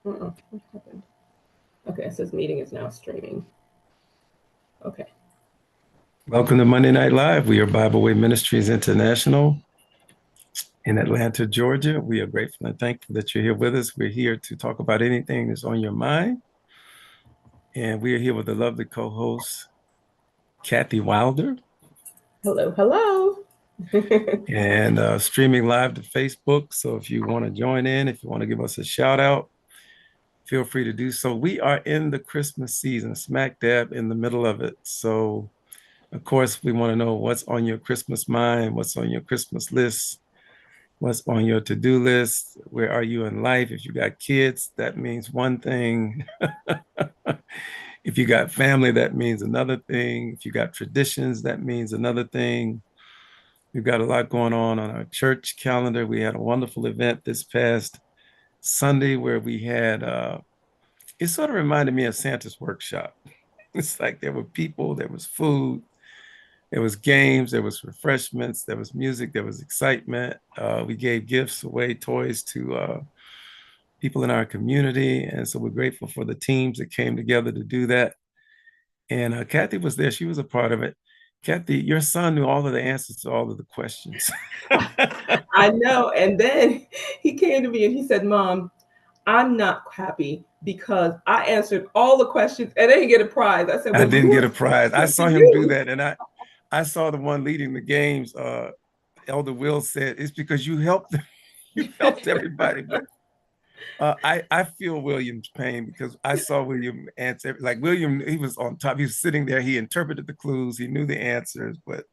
What happened? Okay, it says meeting is now streaming. Okay. Welcome to Monday Night Live. We are Bible Way Ministries International in Atlanta, Georgia. We are grateful and thankful that you're here with us. We're here to talk about anything that's on your mind. And we are here with the lovely co-host, Kathy Wilder, Hello, hello. and streaming live to Facebook. So if you want to join in, if you want to give us a shout out, feel free to do so. We are in the Christmas season, smack dab in the middle of it. So, of course, we want to know what's on your Christmas mind, what's on your Christmas list. What's on your to-do list? Where are you in life? If you got kids, that means one thing. If you got family, that means another thing. If you got traditions, that means another thing. We've got a lot going on our church calendar. We had a wonderful event this past Sunday where we had, it sort of reminded me of Santa's workshop. It's like there were people, there was food, there was games, there was refreshments, there was music, there was excitement. We gave gifts away, toys to people in our community. And so we're grateful for the teams that came together to do that. And Kathy was there. She was a part of it. Kathy, your son knew all of the answers to all of the questions. I know. And then he came to me and he said, Mom, I'm not happy because I answered all the questions and I didn't get a prize. I said, I well, didn't you get a prize. I have to saw him do you. that. And I saw the one leading the games. Elder Will said, it's because you helped them. You helped everybody. But I feel William's pain because I saw William answer. Like William, he was on top. He was sitting there. He interpreted the clues. He knew the answers, but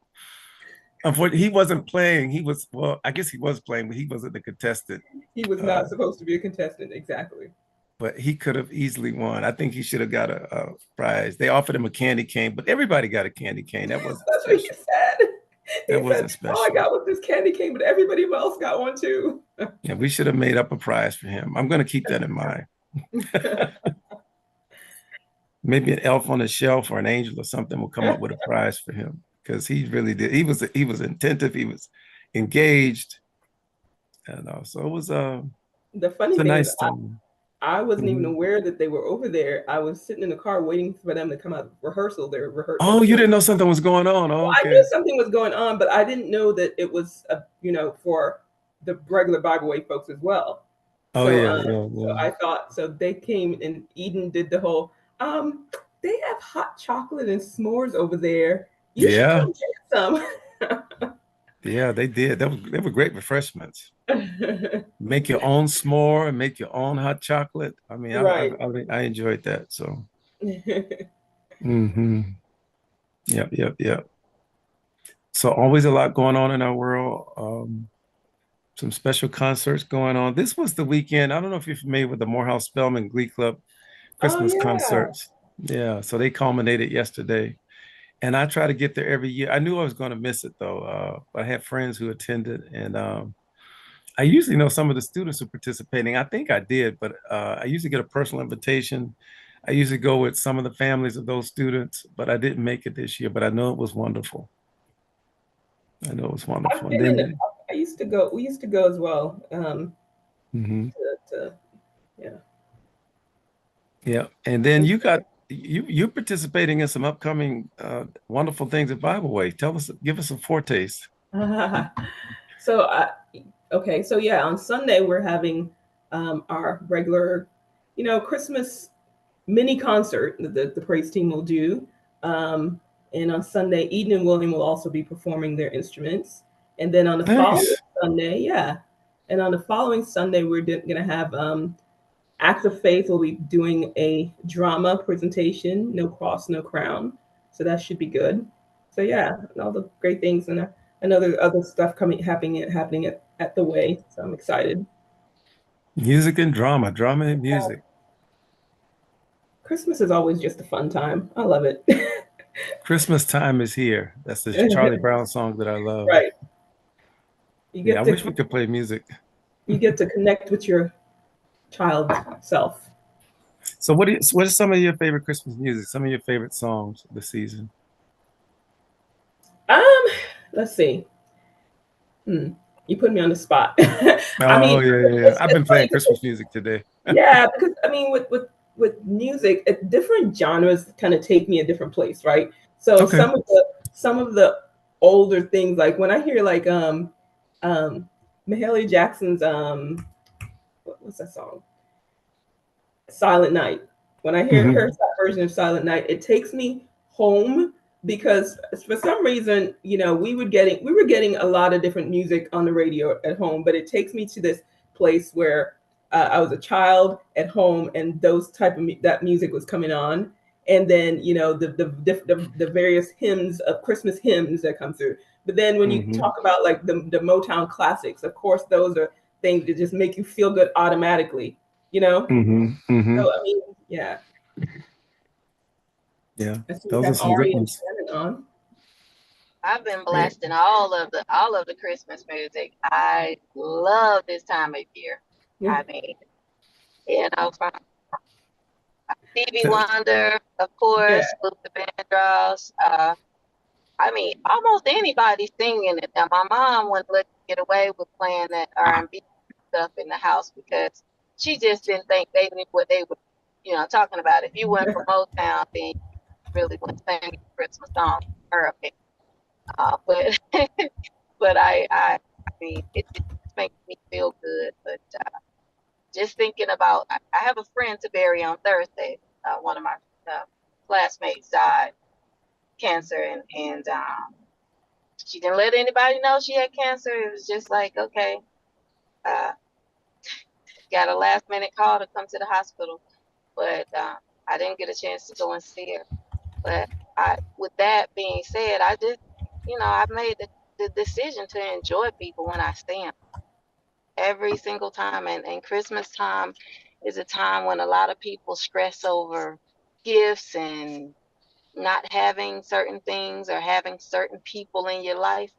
unfortunately, he wasn't playing. He was, well, I guess he was playing, but he wasn't the contestant. He was Uh, not supposed to be a contestant. Exactly. but he could have easily won. I think he should have got a prize. They offered him a candy cane, but everybody got a candy cane. That wasn't That's what he special. said. He That said, wasn't all I special. got was this candy cane, but everybody else got one too. Yeah, we should have made up a prize for him. I'm going to keep that in mind. Maybe an elf on a shelf or an angel or something will come up with a prize for him because he really did. He was attentive. He was engaged, and so it was The it's funny a thing is, nice time. I wasn't even Mhm. aware that they were over there. I was sitting in the car waiting for them to come out of rehearsal. They Oh, were you doing. didn't know something was going on? Oh, Well, I okay. knew something was going on, but I didn't know that it was, for the regular Bible Way folks as well. Oh So, yeah, yeah, so yeah. I thought so. They came and Eden did the whole. Um, they have hot chocolate and s'mores over there. You should Yeah, come get yeah, they did. They were great refreshments. some. Make your own s'more, make your own hot chocolate. I mean, Right. I enjoyed that. So, hmm yep, yep, yep. So always a lot going on in our world. Some special concerts going on. This was the weekend. I don't know if you're familiar with the Morehouse Spelman Glee Club Oh Christmas yeah. concerts. Yeah, so they culminated yesterday. And I try to get there every year. I knew I was going to miss it though. I had friends who attended, and I usually know some of the students who are participating. I think I did, but I usually get a personal invitation. I usually go with some of the families of those students, but I didn't make it this year. But I know it was wonderful. I know it was I've wonderful. And been in the. then, I used to go. We used to go as well. mhm, To yeah. yeah. And then you're participating in some upcoming wonderful things at Bible Way. Tell us, give us a foretaste. so okay, so yeah, on Sunday we're having our regular, Christmas mini concert that the praise team will do. Um, and on Sunday, Eden and William will also be performing their instruments. And then on the following Nice. Sunday, yeah, and on the following Sunday, we're going to have Acts of Faith will be doing a drama presentation, No Cross, No Crown. So that should be good. So yeah, and all the great things and other stuff happening at the way. So I'm excited. Music and drama, drama and music. Christmas is always just a fun time. I love it. Christmas time is here. That's the Charlie Brown song that I love. Right. You Yeah, I get to wish we could play music. you get to connect with your child self. So what is some of your favorite Christmas music? Some of your favorite songs of the season? Um, let's see. Hmm. You put me on the spot. I Oh, mean, yeah. I've been it's playing funny Christmas because, music today. yeah, because I mean, with music, different genres kind of take me a different place, right? So Okay. some of the older things, like when I hear like um Mahalia Jackson's what's that song? Silent Night. When I hear her Hmm. version of Silent Night, it takes me home because for some reason, we were getting a lot of different music on the radio at home, but it takes me to this place where I was a child at home, and those type of that music was coming on, and then the various hymns of Christmas hymns that come through. But then when you Hmm. talk about like the Motown classics, of course, those are things that just make you feel good automatically, you know. Hmm. Hmm. So I mean, yeah. Yeah, I see we those are have some good Ari and ones. Shannon on. I've been Great. blasting all of the Christmas music. I love this time of year. Yeah. I mean, from Stevie Th- Wonder, of Yeah. course, Luther Vandross. I mean, almost anybody singing it. Now, my mom wouldn't let me get away with playing that R&B stuff in the house because she just didn't think they knew what they were, talking about. If you went for Motown, then you really wouldn't sing a Christmas song, in her opinion. But but I mean, it just makes me feel good. But just thinking about, I have a friend to bury on Thursday. One of my uh, classmates died cancer, and she didn't let anybody know she had cancer. It was just like, okay, uh, got a last minute call to come to the hospital, but I didn't get a chance to go and see her. But with that being said, I just, I made the decision to enjoy people when I see them every single time. And Christmas time is a time when a lot of people stress over gifts and not having certain things or having certain people in your life.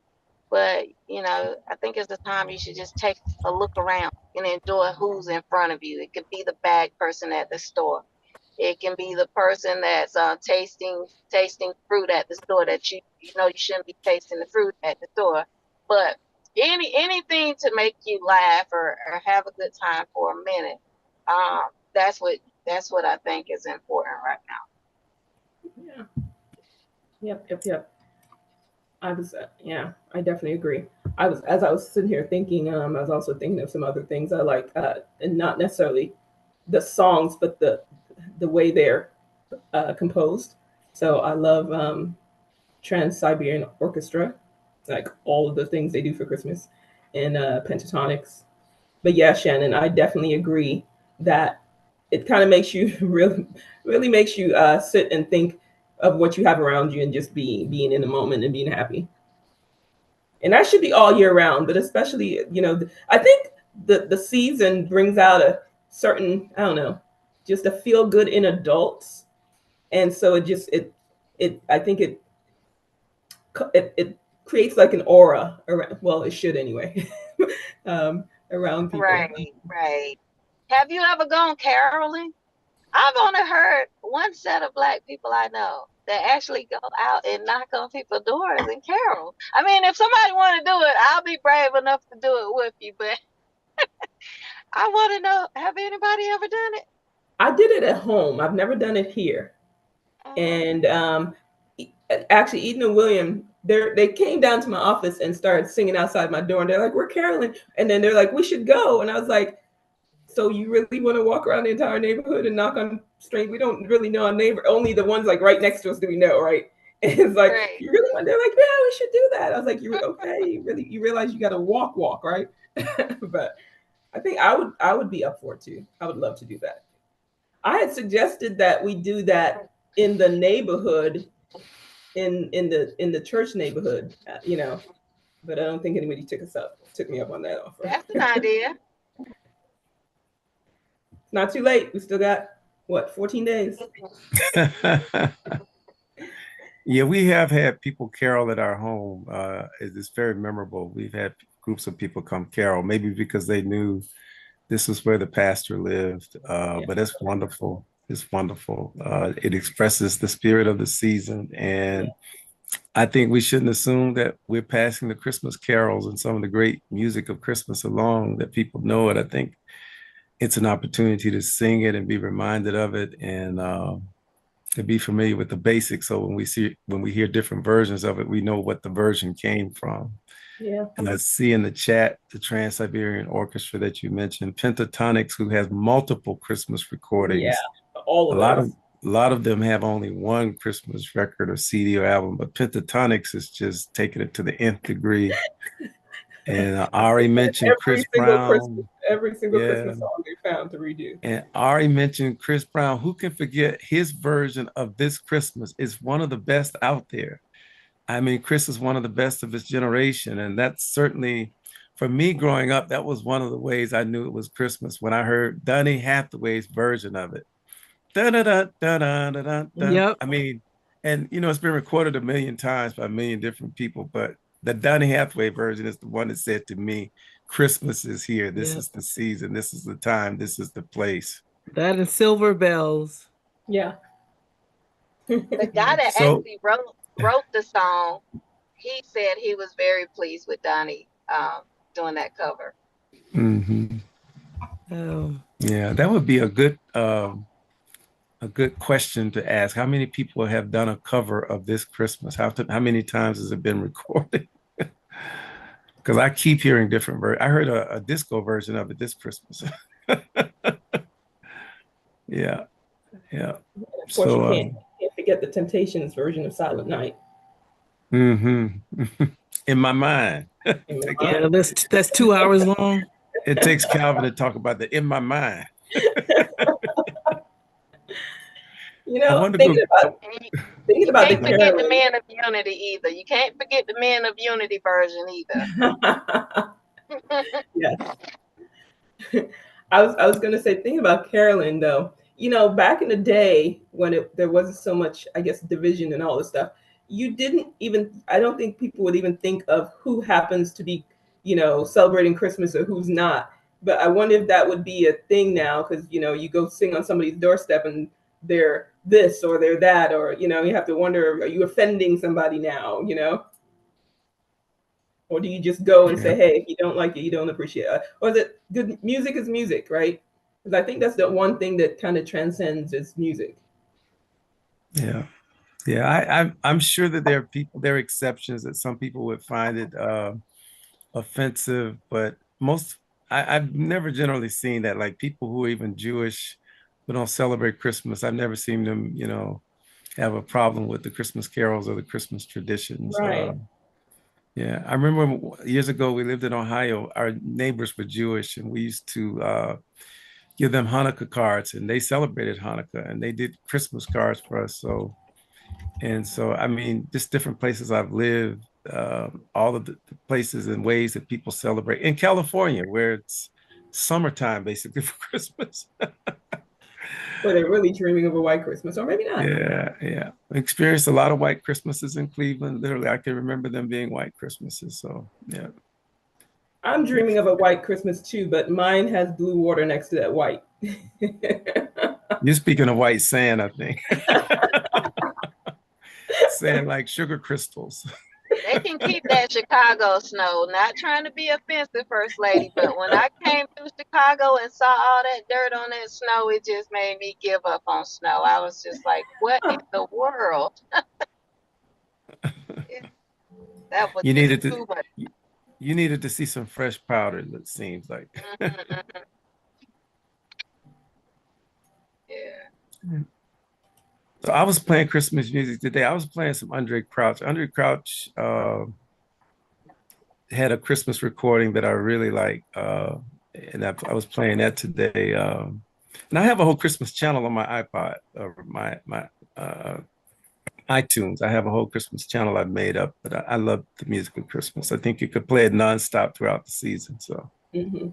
But, I think it's the time you should just take a look around and enjoy who's in front of you. It could be the bag person at the store. It can be the person that's tasting fruit at the store that you know you shouldn't be tasting the fruit at the store. But anything to make you laugh or have a good time for a minute. Um, that's what I think is important right now. Yeah. Yep. Yeah, I definitely agree. As I was sitting here thinking, I was also thinking of some other things I like, and not necessarily the songs, but the way they're composed. So I love Trans Siberian Orchestra, like all of the things they do for Christmas, and Pentatonics. But yeah, Shannon, I definitely agree that it kind of makes you really makes you sit and think of what you have around you and just being in the moment and being happy. And that should be all year round, but especially, I think the season brings out a certain, I don't know, just a feel good in adults. And so I think it creates like an aura around, well, it should anyway, around people. Right, right. Have you ever gone caroling? I've only heard one set of black people I know that actually go out and knock on people's doors and carol. I mean, if somebody want to do it, I'll be brave enough to do it with you. But I want to know, have anybody ever done it? I did it at home. I've never done it here. Oh, And actually, Eden and William, they came down to my office and started singing outside my door. And they're like, "We're caroling," and then they're like, "We should go." And I was like, "So you really want to walk around the entire neighborhood and knock on strangers? We don't really know our neighbor. Only the ones like right next to us do we know, right?" And it's like, great. "You really want?" They're like, "Yeah, we should do that." I was like, "You okay? You realize you got to walk, right?" But I think I would be up for it too. I would love to do that. I had suggested that we do that in the neighborhood, in the church neighborhood, but I don't think anybody took me up on that offer. That's an idea. It's not too late. We still got what, 14 days. Yeah, we have had people carol at our home. It's very memorable. We've had groups of people come carol, maybe because they knew this was where the pastor lived. Yeah. But it's wonderful. It's wonderful. It expresses the spirit of the season, and Yeah. I think we shouldn't assume that we're passing the Christmas carols and some of the great music of Christmas along, that people know it. I think it's an opportunity to sing it and be reminded of it, and to be familiar with the basics. So when we hear different versions of it, we know what the version came from. Yeah. And I see in the chat the Trans-Siberian Orchestra that you mentioned, Pentatonics, who has multiple Christmas recordings. Yeah. All A of lot those. of a lot of them have only one Christmas record or CD or album, but Pentatonics is just taking it to the nth degree. And I already mentioned Chris Brown. Every single Yeah. Christmas song they found to redo. And Ari mentioned Chris Brown. Who can forget his version of This Christmas? Is one of the best out there. I mean, Chris is one of the best of his generation. And that's certainly, for me growing up, that was one of the ways I knew it was Christmas when I heard Donny Hathaway's version of it. Da, da, da, da, da, da, da, da. Yep. I mean, and it's been recorded a million times by a million different people, but the Donny Hathaway version is the one that said to me, Christmas is here. This is the season. This is the time. This is the place. That and Silver Bells. Yeah. The guy that actually wrote the song, he said he was very pleased with Donnie doing that cover. Mm-hmm. Oh. Yeah, that would be a good question to ask. How many people have done a cover of This Christmas? How many times has it been recorded? Because I keep hearing different versions. I heard a disco version of it this Christmas. Yeah. Of course, you can't forget the Temptations version of Silent Night. Mm-hmm. In my mind. Yeah, that's 2 hours long. It takes Calvin to talk about the in my mind. Thinking about the forget the Man of Unity either. You can't forget the Man of Unity version either. Yeah. I was gonna say, thinking about Carolyn though, back in the day when there wasn't so much, I guess, division and all this stuff, I don't think people would even think of who happens to be, celebrating Christmas or who's not. But I wonder if that would be a thing now, because, you go sing on somebody's doorstep and they're this or they're that, or, you have to wonder, are you offending somebody now, Or do you just go and say, hey, if you don't like it, you don't appreciate it? Or is it good? Music is music, right? Because I think that's the one thing that kind of transcends is music. Yeah. I'm sure that there are exceptions, that some people would find it offensive, but I've never generally seen that. Like people who are even Jewish who don't celebrate Christmas, I've never seen them, have a problem with the Christmas carols or the Christmas traditions. Right. Yeah, I remember years ago we lived in Ohio. Our neighbors were Jewish, and we used to give them Hanukkah cards, and they celebrated Hanukkah, and they did Christmas cards for us. So I mean, just different places I've lived, all of the places and ways that people celebrate. In California, where it's summertime basically for Christmas. Where they're really dreaming of a white Christmas, or maybe not. Yeah. I experienced a lot of white Christmases in Cleveland. Literally, I can remember them being white Christmases. So, yeah. I'm dreaming of a white Christmas too, but mine has blue water next to that white. You're speaking of white sand, I think. Sand like sugar crystals. They can keep that Chicago snow. Not trying to be offensive, First Lady, but when I came through Chicago and saw all that dirt on that snow, it just made me give up on snow. I was just like, what in the world? That was too much. You needed to see some fresh powder, it seems like. Yeah. So I was playing Christmas music today. I was playing some Andre Crouch. Andre Crouch had a Christmas recording that I really like, and I was playing that today. And I have a whole Christmas channel on my iPod, or my iTunes. I have a whole Christmas channel I've made up, but I love the music of Christmas. I think you could play it nonstop throughout the season. So. Mm-hmm.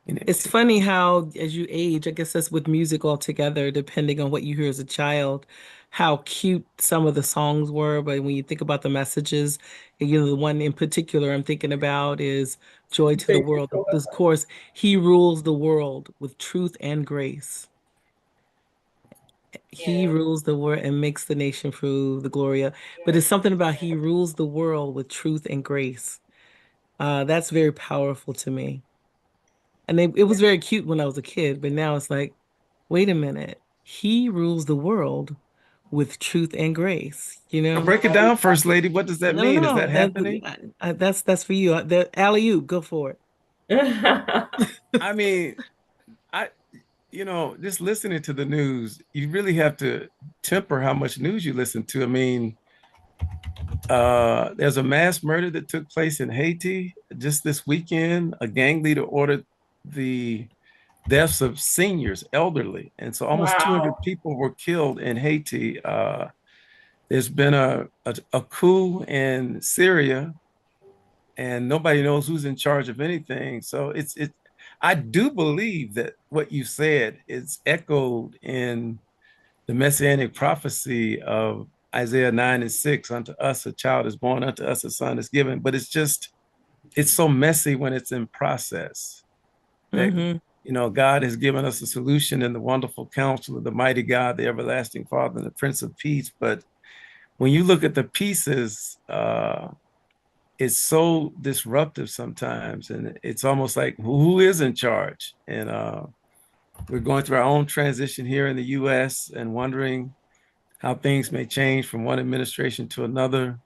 It's funny how, as you age, I guess that's with music altogether, depending on what you hear as a child, how cute some of the songs were. But when you think about the messages, the one in particular I'm thinking about is Joy to the World. Of course, he rules the world with truth and grace. He rules the world and makes the nation prove the glory of. But it's something about he rules the world with truth and grace. That's very powerful to me. And it was very cute when I was a kid, but now it's like, wait a minute. He rules the world with truth and grace, you know? Break it down, First Lady. What does that No, mean? Is no, that happening? that's for you. The alley-oop, go for it. I mean, I, just listening to the news, you really have to temper how much news you listen to. I mean, there's a mass murder that took place in Haiti just this weekend. A gang leader ordered the deaths of seniors, elderly, and so almost 200 Wow. people were killed in Haiti. There's been a coup in Syria, and nobody knows who's in charge of anything. So it. I do believe that what you said is echoed in the messianic prophecy of Isaiah 9:6. Unto us a child is born, unto us a son is given. But it's so messy when it's in process that Mm-hmm. God has given us a solution in the wonderful counselor, the mighty God, the everlasting Father, and the Prince of Peace. But when you look at the pieces, it's so disruptive sometimes, and it's almost like who is in charge? And we're going through our own transition here in the U.S. and wondering how things may change from one administration to another.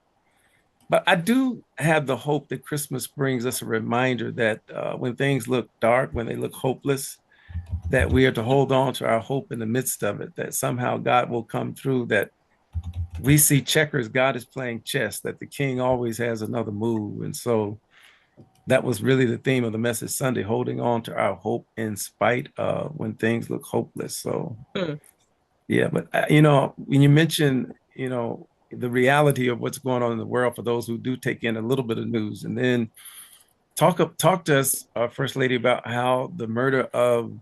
But I do have the hope that Christmas brings us a reminder that when things look dark, when they look hopeless, that we are to hold on to our hope in the midst of it, that somehow God will come through, that we see checkers, God is playing chess, that the king always has another move. And so that was really the theme of the message Sunday, holding on to our hope in spite of when things look hopeless. So, Mm. yeah, but when you mention, the reality of what's going on in the world for those who do take in a little bit of news, and then talk to us, First Lady, about how the murder of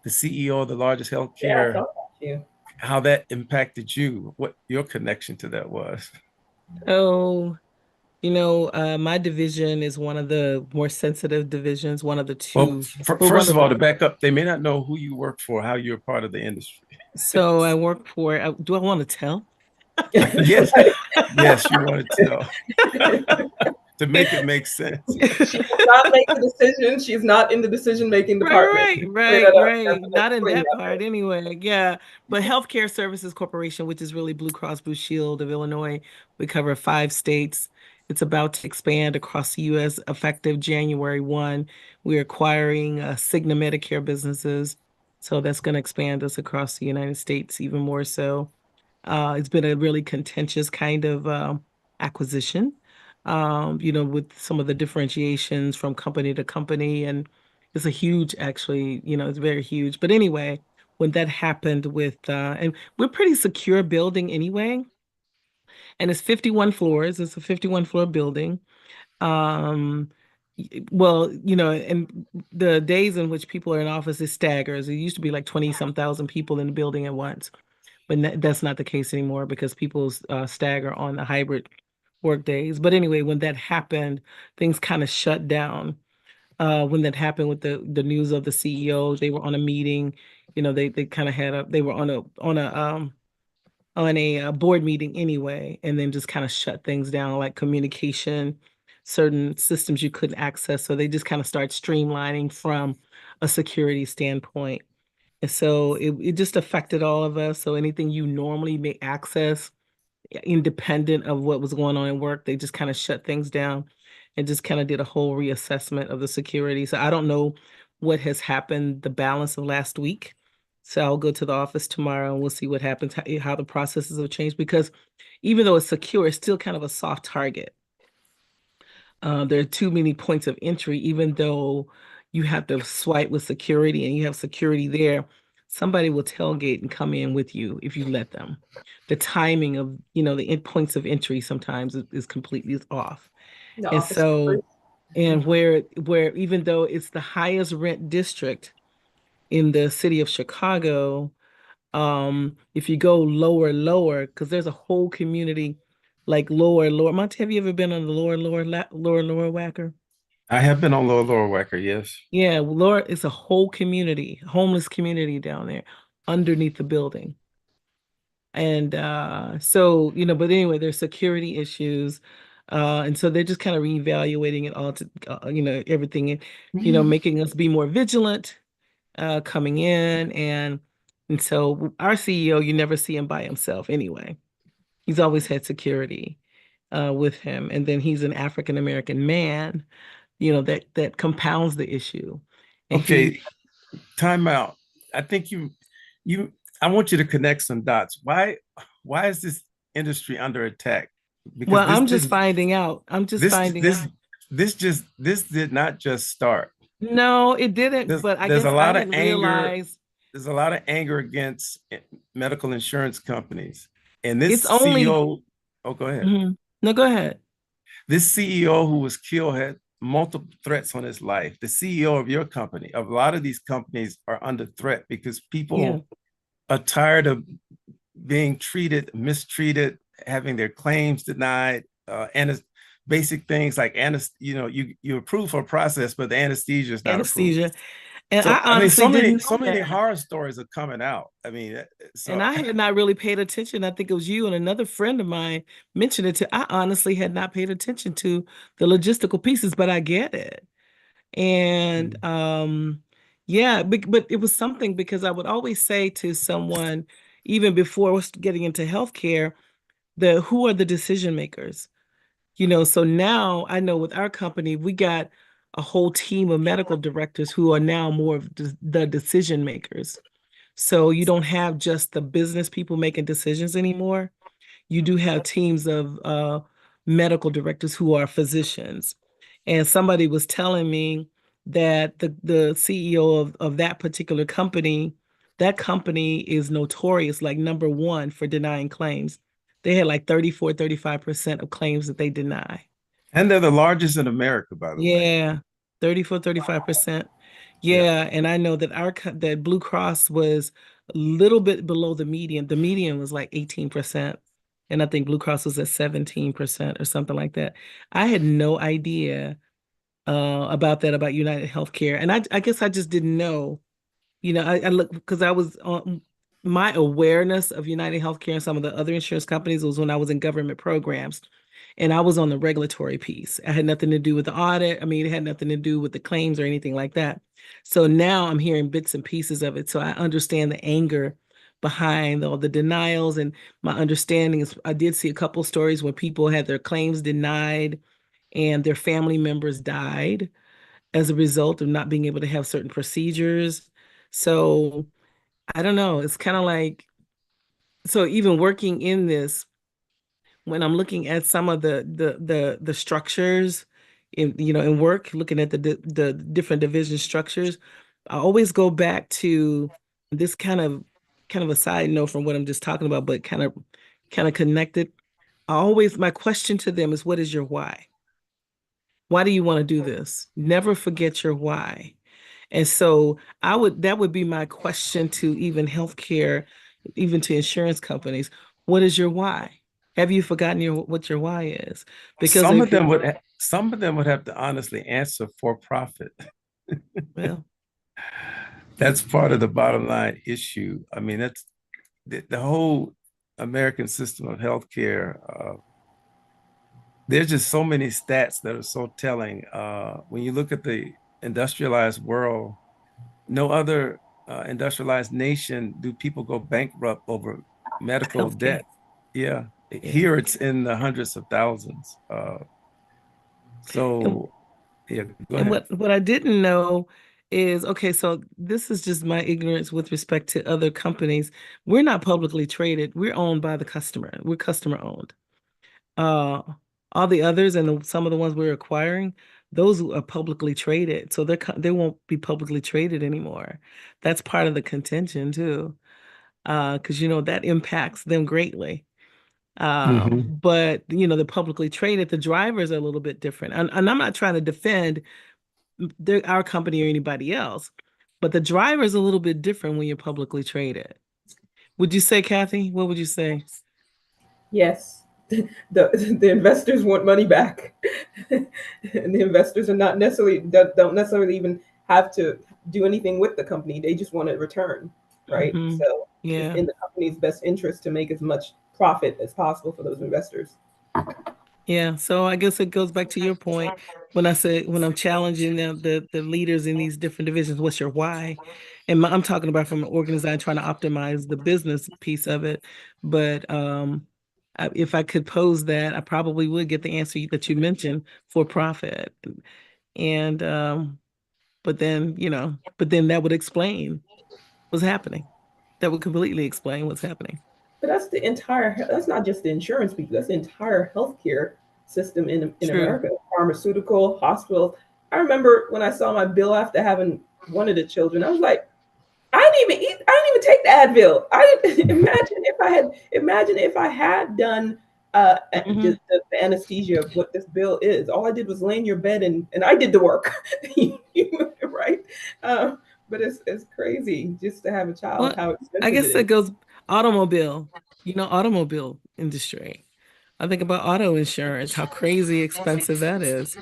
the CEO of the largest Yeah, I healthcare, thought about you. how that impacted you, what your connection to that was. Oh, my division is one of the more sensitive divisions, one of the Well, two. Well, one first of of all, the to back up, they may not know who you work for, how you're part of the industry. so I work for, do I want to tell? Yes, yes, you want to tell to make it make sense. She does not make the decision. She's not in the decision-making department. Right, Just clear right, that up. right. That's Not in putting that that part anyway. Yeah. But Healthcare Services Corporation, which is really Blue Cross Blue Shield of Illinois, we cover 5 states. It's about to expand across the U.S. effective January 1. We're acquiring Cigna Medicare businesses. So that's going to expand us across the United States even more so. It's been a really contentious kind of acquisition, with some of the differentiations from company to company. And it's a huge, actually, it's very huge. But anyway, when that happened and we're pretty secure building anyway, and it's 51 floors. It's a 51 floor building. Um, well, and the days in which people are in office is staggers. It used to be like 20 some thousand people in the building at once. But that's not the case anymore because people stagger on the hybrid work days. But anyway, when that happened, things kind of shut down. When that happened with the news of the CEO, they were on a meeting. They kind of they were on a board meeting anyway, and then just kind of shut things down, like communication, certain systems you couldn't access. So they just kind of start streamlining from a security standpoint. And so it just affected all of us. So anything you normally may access, independent of what was going on in work, they just kind of shut things down and just kind of did a whole reassessment of the security. So I don't know what has happened the balance of last week. So I'll go to the office tomorrow and we'll see what happens, how the processes have changed, because even though it's secure, it's still kind of a soft target. There are too many points of entry, even though you have to swipe with security and you have security there. Somebody will tailgate and come in with you if you let them. The timing of, the points of entry sometimes is completely off. The And office so, hours. and where even though it's the highest rent district in the city of Chicago, if you go lower, because there's a whole community like lower. Monty, have you ever been on the lower Wacker? I have been on Lower Wacker, yes. Yeah, lower, it's a whole community, homeless community down there underneath the building. And so, but anyway, there's security issues. And so they're just kind of reevaluating it all to, everything, making us be more vigilant coming in. And so our CEO, you never see him by himself anyway. He's always had security with him. And then he's an African American man, that compounds the issue. And Okay, time out. I think I want you to connect some dots. Why is this industry under attack? Because well, I'm just finding out. I'm just finding out. This did not just start. No, it didn't. But I There's guess a lot I of didn't anger. realize. There's a lot of anger against medical insurance companies. And this It's only. CEO, oh, go ahead. Mm-hmm. No, go ahead. This CEO who was killed had multiple threats on his life. The CEO of your company, a lot of these companies are under threat because people are tired of being mistreated, having their claims denied, and basic things like you approve for a process, but the anesthesia is not approved. And so, I honestly didn't so know many that. horror stories are coming out. I mean, and I had not really paid attention. I think it was you and another friend of mine mentioned it to. I honestly had not paid attention to the logistical pieces, but I get it. And yeah, but it was something because I would always say to someone, even before getting into healthcare, who are the decision makers? So now I know with our company, we got a whole team of medical directors who are now more of the decision makers. So you don't have just the business people making decisions anymore. You do have teams of medical directors who are physicians. And somebody was telling me that the CEO of that particular company, that company is notorious, like number one for denying claims. They had like 34-35% of claims that they deny. And they're the largest in America, by the way. Yeah, 34-35%. Yeah, and I know that that Blue Cross was a little bit below the median. The median was like 18%, and I think Blue Cross was at 17% or something like that. I had no idea about that about United Healthcare, and I guess I just didn't know. I look because I was on my awareness of United Healthcare and some of the other insurance companies was when I was in government programs. And I was on the regulatory piece. I had nothing to do with the audit. I mean, it had nothing to do with the claims or anything like that. So now I'm hearing bits and pieces of it. So I understand the anger behind all the denials. And my understanding is I did see a couple stories where people had their claims denied and their family members died as a result of not being able to have certain procedures. So I don't know. It's kind of like, so even working in this, when I'm looking at some of the structures in work, looking at the different division structures, I always go back to this kind of a side note from what I'm just talking about, but kind of connected. My question to them is, what is your why? Why do you want to do this? Never forget your why. And so that would be my question to even healthcare, even to insurance companies. What is your why? Have you forgotten what your why is? Because some of them would have to honestly answer for profit. Well, that's part of the bottom line issue. I mean, that's the whole American system of healthcare. There's just so many stats that are so telling. When you look at the industrialized world, no other industrialized nation do people go bankrupt over medical debt. Yeah. Here it's in the hundreds of thousands. So yeah, go ahead. And what I didn't know is, okay, so this is just my ignorance with respect to other companies. We're not publicly traded. We're owned by the customer. We're customer owned. All the others and some of the ones we're acquiring, those are publicly traded. So they won't be publicly traded anymore. That's part of the contention too. Because that impacts them greatly. But the publicly traded, the drivers are a little bit different. And I'm not trying to defend our company or anybody else, but the driver is a little bit different when you're publicly traded. Would you say, Kathy? What would you say? Yes. The investors want money back. And the investors are not necessarily don't necessarily even have to do anything with the company. They just want a return, right? So Yeah. in the company's best interest to make as much profit as possible for those investors. Yeah. So I guess it goes back to your point when I said when I'm challenging the leaders in these different divisions, what's your why? And I'm talking about from an organization trying to optimize the business piece of it. But if I could pose that, I probably would get the answer that you mentioned, for profit. And but then, but then that would explain what's happening. That would completely explain what's happening. But that's not just the insurance people, that's the entire healthcare system in True. America, pharmaceutical, hospitals. I remember when I saw my bill after having one of the children, I was like, I didn't even take the Advil. I didn't imagine if I had done just the anesthesia of what this bill is. All I did was lay in your bed and I did the work. Right? But it's crazy just to have a child, Well, how I expensive guess it that is. goes automobile, automobile industry. I think about auto insurance, how crazy expensive that is.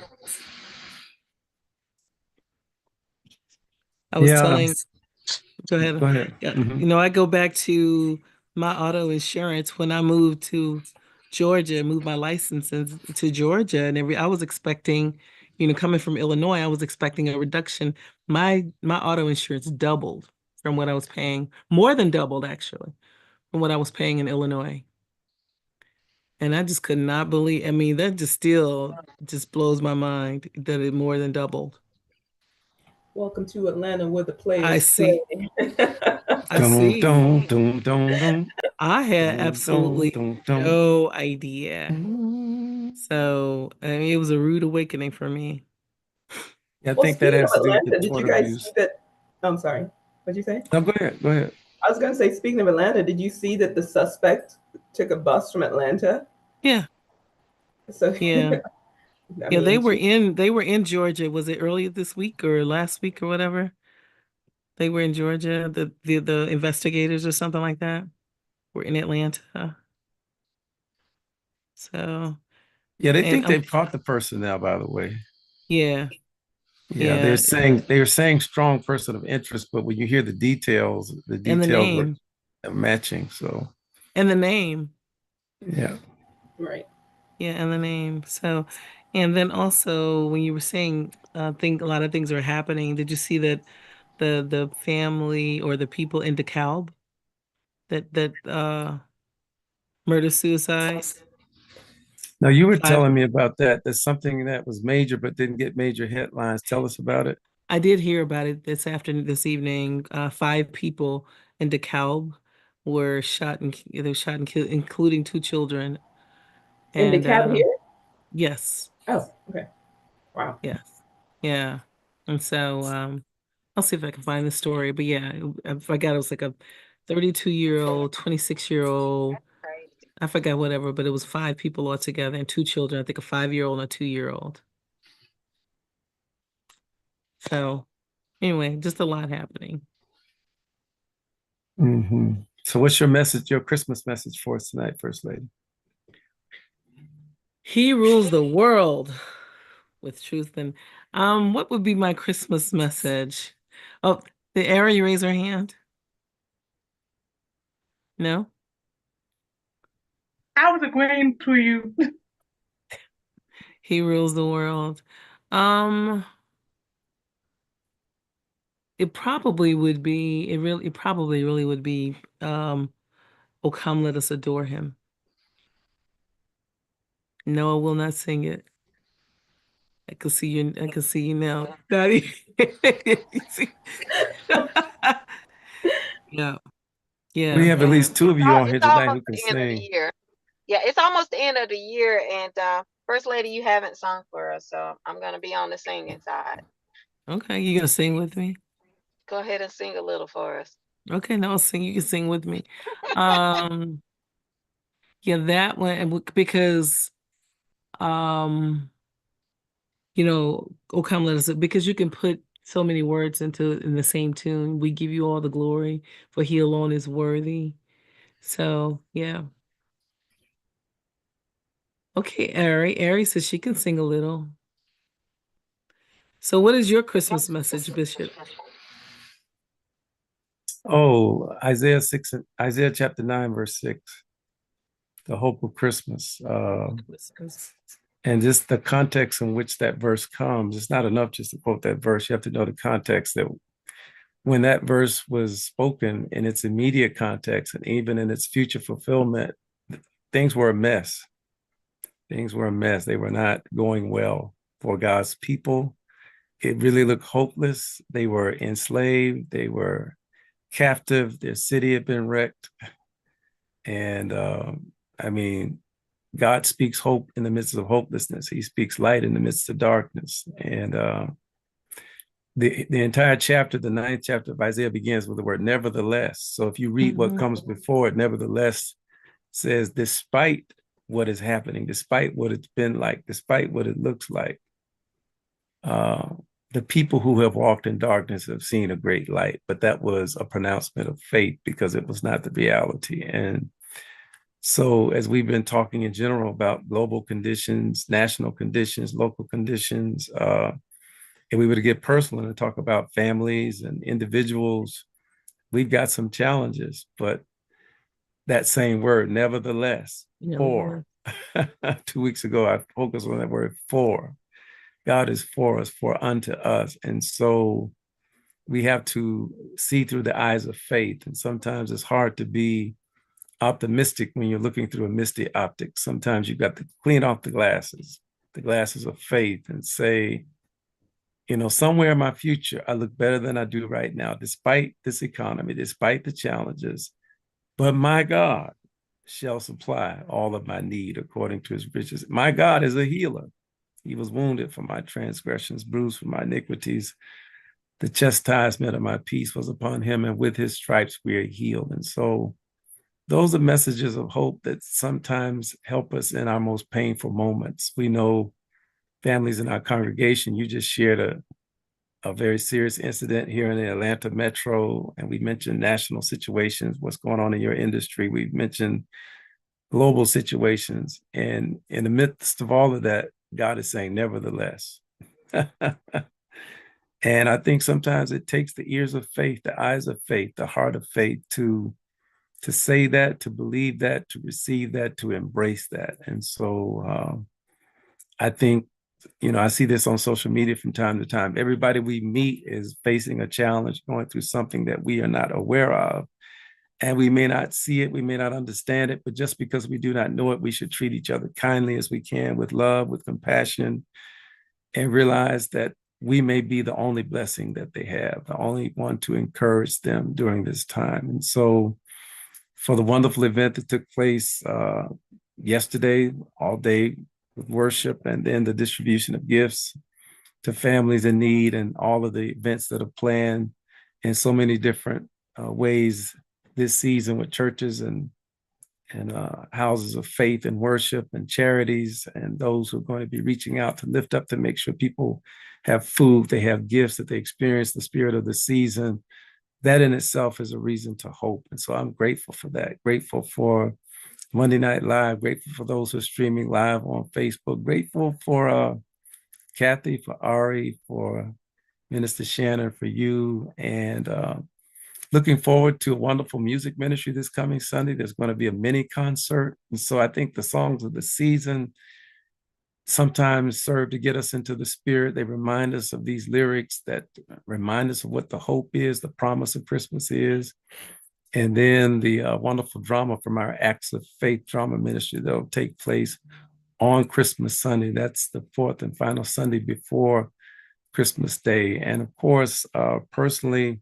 I was Yeah. telling, go ahead. Go ahead. Yeah, Mhm. I go back to my auto insurance when I moved to Georgia, moved my licenses to Georgia, and I was expecting, coming from Illinois, I was expecting a reduction. My auto insurance doubled from what I was paying, more than doubled actually, from what I was paying in Illinois. And I just could not believe, I mean, that just still just blows my mind that it more than doubled. Welcome to Atlanta where the I players see. play. I Dun, see. dun, dun, dun, dun, I had dun, dun, absolutely dun, dun. no idea. So, I mean, it was a rude awakening for me. Yeah, I Well, think that speaking has of to do with the Atlanta, did you tort guys see abuse. that? I'm sorry. What'd you say? No, go ahead. Go ahead. I was going to say, speaking of Atlanta, did you see that the suspect took a bus from Atlanta? Yeah. So, Yeah. I Yeah, mean, they were in Georgia. Was it earlier this week or last week or whatever? They were in Georgia, the investigators or something like that were in Atlanta. So, Yeah, they and think they've caught the person now, by the way. yeah, Yeah, yeah, they were saying strong person of interest, but when you hear the and the details were name, matching. So and the name. yeah. right. Yeah, and the name. So, and then also when you were saying, think a lot of things are happening. Did you see that the family or the people in DeKalb that murder suicide? Now you were Five. telling me about that. That's something that was major but didn't get major headlines. Tell us about it. I did hear about it this evening. Five people in DeKalb were shot and they were shot and killed, including two children. In And DeKalb here? yes, Oh, okay. Wow. yes, yeah. And so I'll see if I can find the story. But yeah, I forgot it was like a 32-year-old, 26-year-old. Crazy. I forgot whatever, but it was five people altogether and two children. I think a 5-year-old and a 2-year-old. So anyway, just a lot happening. So what's your message, your Christmas message for us tonight, First Lady? He rules the world with truth. And what would be my Christmas message? Oh, did Ari raise her hand? No? I was agreeing to you. He rules the world. It probably would be, it probably really would be, "Oh, come, let us adore him." No, I will not sing it. I can see you now, Daddy. You see? Yeah, yeah. We have at least two of you on here It's tonight almost who can the end of the sing. year. Yeah, it's almost the end of the year, and First Lady, you haven't sung for us, so I'm gonna be on the singing side. Okay, you gonna sing with me? Go ahead and sing a little for us. Okay, no, I'll sing. You can sing with me. Um, yeah, that one because um, "Oh come let us," because you can put so many words in the same tune. We give you all the glory, for he alone is worthy. So yeah. Okay, Ari says she can sing a little. So what is your Christmas message, Bishop? Oh, Isaiah chapter 9, verse 6, the hope of Christmas. And just the context in which that verse comes, it's not enough just to quote that verse. You have to know the context that when that verse was spoken in its immediate context and even in its future fulfillment, things were a mess. Things were a mess. They were not going well for God's people. It really looked hopeless. They were enslaved. They were captive. Their city had been wrecked. And I mean, God speaks hope in the midst of hopelessness. He speaks light in the midst of darkness. And the entire chapter, the 9th chapter of Isaiah, begins with the word nevertheless. So if you read what comes before it, nevertheless says, despite what is happening, despite what it's been like, despite what it looks like, the people who have walked in darkness have seen a great light. But that was a pronouncement of faith because it was not the reality. And so as we've been talking in general about global conditions, national conditions, local conditions, and we were to get personal and talk about families and individuals, we've got some challenges, but that same word, nevertheless, for 2 weeks ago, I focused on that word for. God is for us, for unto us. And so we have to see through the eyes of faith. And sometimes it's hard to be optimistic when you're looking through a misty optic. Sometimes you've got to clean off the glasses of faith, and say, you know, somewhere in my future, I look better than I do right now, despite this economy, despite the challenges. But my God shall supply all of my need according to his riches. My God is a healer. He was wounded for my transgressions, bruised for my iniquities. The chastisement of my peace was upon him, and with his stripes we are healed. And so those are messages of hope that sometimes help us in our most painful moments. We know families in our congregation, you just shared a very serious incident here in the Atlanta metro, and we mentioned national situations, what's going on in your industry. We've mentioned global situations. And in the midst of all of that, God is saying, nevertheless. And I think sometimes it takes the ears of faith, the eyes of faith, the heart of faith to say that, to believe that, to receive that, to embrace that. And so I think, you know, I see this on social media from time to time. Everybody we meet is facing a challenge, going through something that we are not aware of. And we may not see it, we may not understand it, but just because we do not know it, we should treat each other kindly as we can, with love, with compassion, and realize that we may be the only blessing that they have, the only one to encourage them during this time. And so for the wonderful event that took place yesterday, all day with worship, and then the distribution of gifts to families in need, and all of the events that are planned in so many different ways this season with churches and houses of faith and worship and charities, and those who are going to be reaching out to lift up, to make sure people have food, they have gifts, that they experience the spirit of the season. That in itself is a reason to hope. And so I'm grateful for that, grateful for Monday Night Live, grateful for those who are streaming live on Facebook, grateful for Kathy, for Ari, for Minister Shannon, for you, and looking forward to a wonderful music ministry this coming Sunday. There's going to be a mini concert. And so I think the songs of the season sometimes serve to get us into the spirit. They remind us of these lyrics that remind us of what the hope is, the promise of Christmas is. And then the wonderful drama from our Acts of Faith drama ministry that will take place on Christmas Sunday. That's the 4th and final Sunday before Christmas Day. And of course, personally,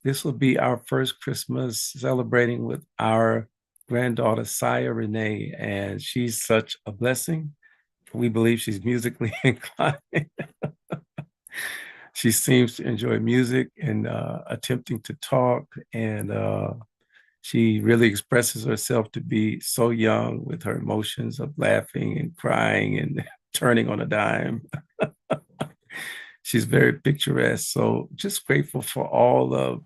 this will be our first Christmas celebrating with our granddaughter, Saya Renee, and she's such a blessing. We believe she's musically inclined. She seems to enjoy music and attempting to talk, and she really expresses herself to be so young with her emotions of laughing and crying and turning on a dime. She's very picturesque. So just grateful for all of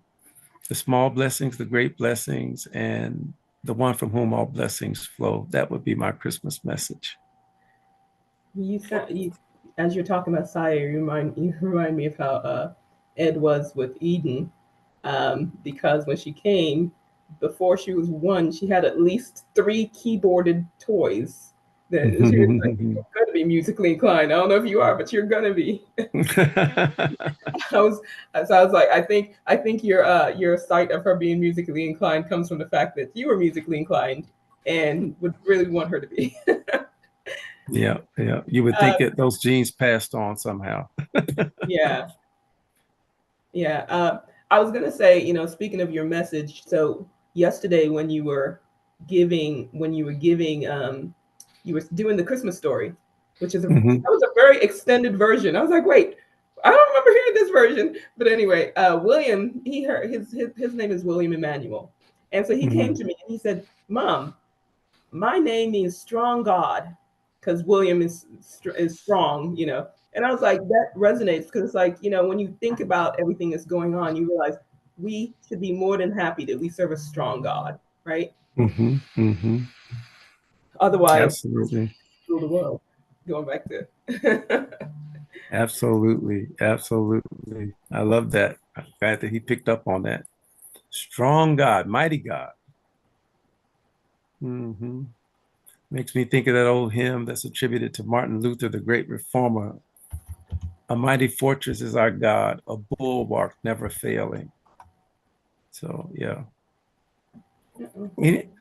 the small blessings, the great blessings, and the one from whom all blessings flow. That would be my Christmas message. As you're talking about Saya, you remind me of how Ed was with Eden. because when she came, before she was 1, she had at least 3 keyboarded toys. That she was like, "You're gonna be musically inclined. I don't know if you are, but you're gonna be." I was so I was like, I think your sight of her being musically inclined comes from the fact that you were musically inclined and would really want her to be. Yeah, yeah. You would think that those genes passed on somehow. Yeah, yeah. I was gonna say, speaking of your message, so yesterday when you were giving, you were doing the Christmas story, which is Mhm. that was a very extended version. I was like, wait, I don't remember hearing this version. But anyway, William, he heard his name is William Emmanuel, and so he came Mhm. to me and he said, "Mom, my name means strong God, because William is strong, And I was like, that resonates because it's like, when you think about everything that's going on, you realize we should be more than happy that we serve a strong God, right? Mhm. Mhm. Otherwise, Absolutely. rule the world. Going back to Absolutely. Absolutely. I love that. The fact that he picked up on that. Strong God, mighty God. Hmm. Makes me think of that old hymn that's attributed to Martin Luther, the great reformer. A mighty fortress is our God, a bulwark never failing. So, yeah.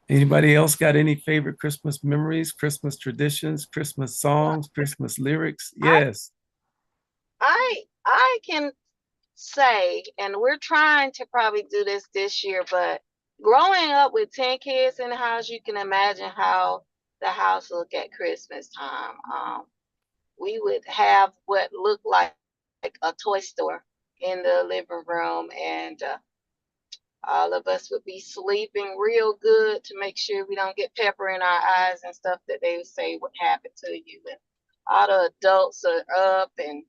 Anybody else got any favorite Christmas memories, Christmas traditions, Christmas Well, songs, Christmas lyrics? I Yes. I can say, and we're trying to probably do this year, but growing up with 10 kids in the house, you can imagine how the house looked at Christmas time. We would have what looked like a toy store in the living room, and all of us would be sleeping real good to make sure we don't get pepper in our eyes and stuff that they would say would happen to you. And all the adults are up and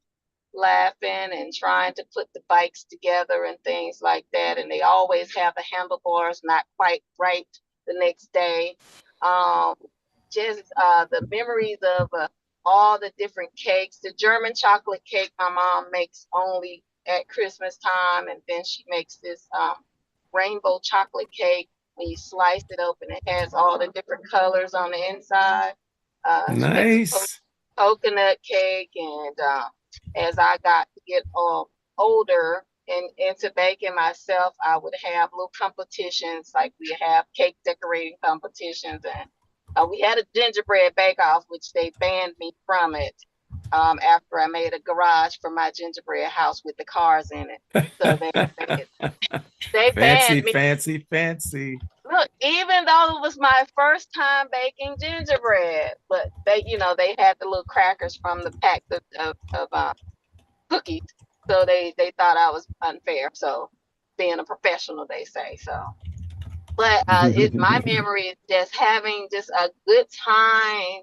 laughing and trying to put the bikes together and things like that. And they always have the handlebars not quite right the next day. Um, just the memories of all the different cakes. The German chocolate cake my mom makes only at Christmas time, and then she makes this rainbow chocolate cake. When you slice it open, it has all the different colors on the inside. She makes a Nice. coconut cake, and as I got to get older and into baking myself, I would have little competitions, like we have cake decorating competitions, and we had a gingerbread bake-off, which they banned me from it after I made a garage for my gingerbread house with the cars in it. So they Fancy, banned me. fancy, fancy. Look, even though it was my first time baking gingerbread, but they had the little crackers from the pack of cookies, so they thought I was unfair. So being a professional, they say so. But my memory is just having just a good time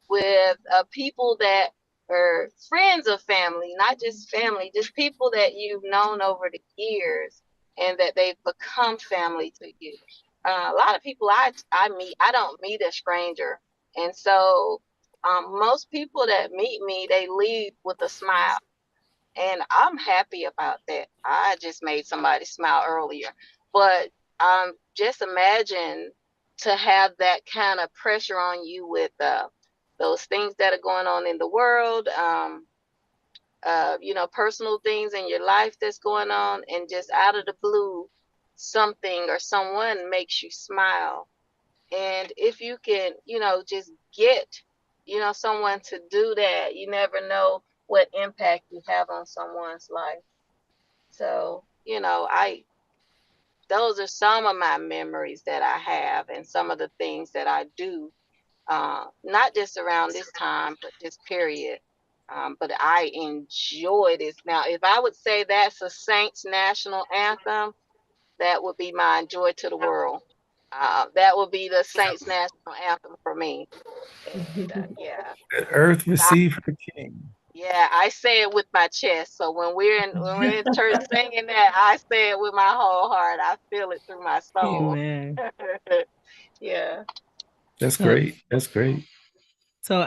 with people that are friends of family, not just family, just people that you've known over the years and that they've become family to you. A lot of people I meet, I don't meet a stranger. And so most people that meet me, they leave with a smile. And I'm happy about that. I just made somebody smile earlier. But just imagine to have that kind of pressure on you with those things that are going on in the world, personal things in your life that's going on, and just out of the blue, something or someone makes you smile. And if you can, just get, someone to do that, you never know what impact you have on someone's life. So, those are some of my memories that I have and some of the things that I do, not just around this time, but this period. But I enjoy this. Now, if I would say that's a Saints national anthem, that would be my Joy to the World. That would be the Saints national anthem for me. And yeah, Earth I, receive her king. yeah, I say it with my chest. So when we're in church singing that, I say it with my whole heart. I feel it through my soul. Amen. Yeah. That's So, great. That's great. so,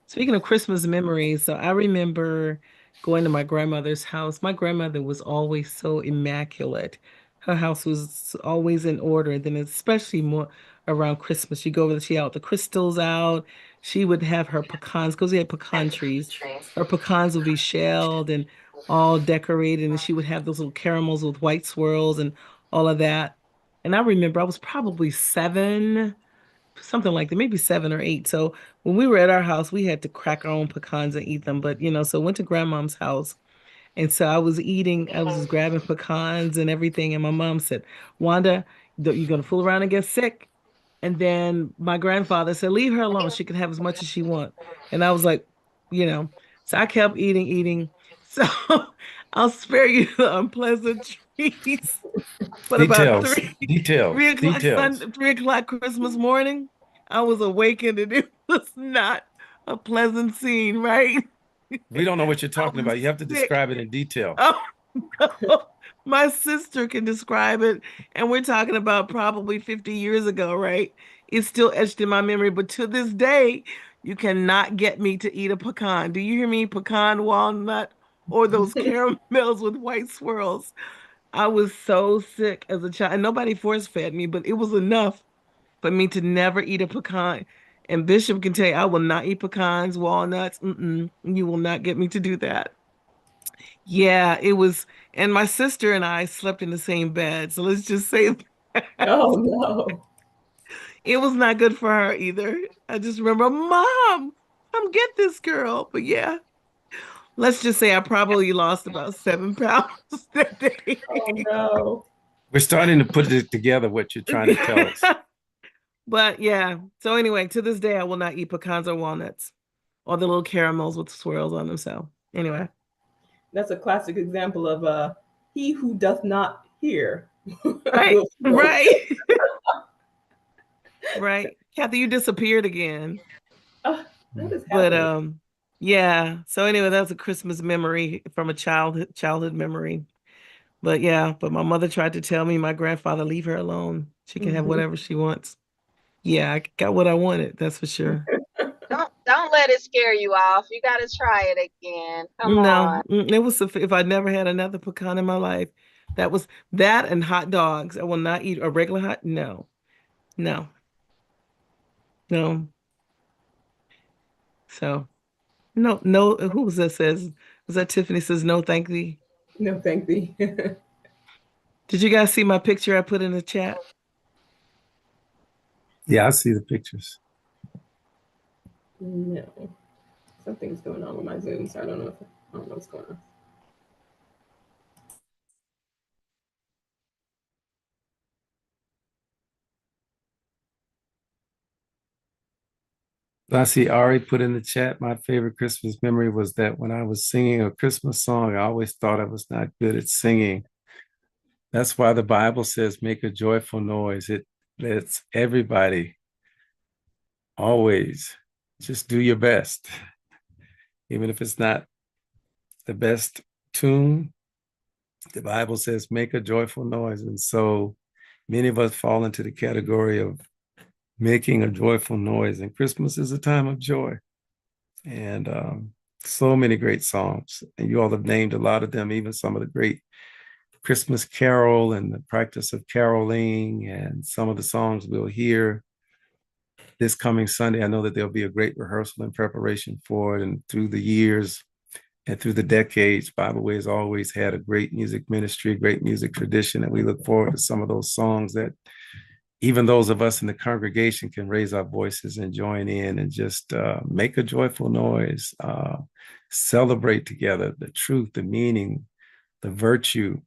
speaking of Christmas memories, so I remember going to my grandmother's house. My grandmother was always so immaculate. Her house was always in order. And then especially more around Christmas, she'd go over, she had the crystals out. She would have her pecans, because we had pecan trees. Her pecans would be shelled and all decorated, and she would have those little caramels with white swirls and all of that. And I remember I was probably 7, something like that, maybe 7 or 8. So when we were at our house, we had to crack our own pecans and eat them. But so went to grandmom's house. And so I was just grabbing pecans and everything. And my mom said, Wanda, you're going to fool around and get sick. And then my grandfather said, leave her alone. She can have as much as she wants. And I was like, you know, so I kept eating. So I'll spare you the unpleasant treats. But about Details, details, 3 o'clock details. 3 o'clock Christmas morning, I was awakened and it was not a pleasant scene, right? We don't know what you're I talking was about. You have to sick. describe it in detail. Oh, no. My sister can describe it, and we're talking about probably 50 years ago, right? It's still etched in my memory, but to this day, you cannot get me to eat a pecan. Do you hear me? Pecan, walnut, or those caramels with white swirls. I was so sick as a child, and nobody force fed me, but it was enough for me to never eat a pecan. And Bishop can tell you, I will not eat pecans, walnuts. You will not get me to do that. Yeah, it was, and my sister and I slept in the same bed. So let's just say that Oh no. it was not good for her either. I just remember, Mom, come get this girl. But yeah, let's just say I probably lost about 7 pounds that day. Oh no. We're starting to put it together, what you're trying to tell us. But yeah, so anyway, to this day, I will not eat pecans or walnuts or the little caramels with swirls on them. So anyway, That's a classic example of he who doth not hear right, will know. right, right. Kathy, you disappeared again. What is But happening? yeah. So anyway, that was a Christmas memory from a childhood memory. But yeah, but my mother tried to tell me, my grandfather, leave her alone. She can have Mhm. whatever she wants. Yeah, I got what I wanted, that's for sure. Don't let it scare you off. You got to try it again. Come No, on. it was if I never had another pecan in my life, that was that and hot dogs. I will not eat a regular hot. No, no, no. So no, no. Who was that says? Was that Tiffany says no, thank thee? No, thank thee. Did you guys see my picture I put in the chat? Yeah, I see the pictures. No. Something's going on with my Zoom, so I don't know what's going on. I see Ari put in the chat, my favorite Christmas memory was that when I was singing a Christmas song, I always thought I was not good at singing. That's why the Bible says, make a joyful noise. It lets everybody always just do your best, even if it's not the best tune. The Bible says, make a joyful noise. And so many of us fall into the category of making a joyful noise. And Christmas is a time of joy. And so many great songs. And you all have named a lot of them, even some of the great Christmas carol and the practice of caroling and some of the songs we'll hear this coming Sunday. I know that there'll be a great rehearsal and preparation for it. And through the years and through the decades, Bible Way has always had a great music ministry, great music tradition. And we look forward to some of those songs that even those of us in the congregation can raise our voices and join in and just make a joyful noise, celebrate together the truth, the meaning, the virtue,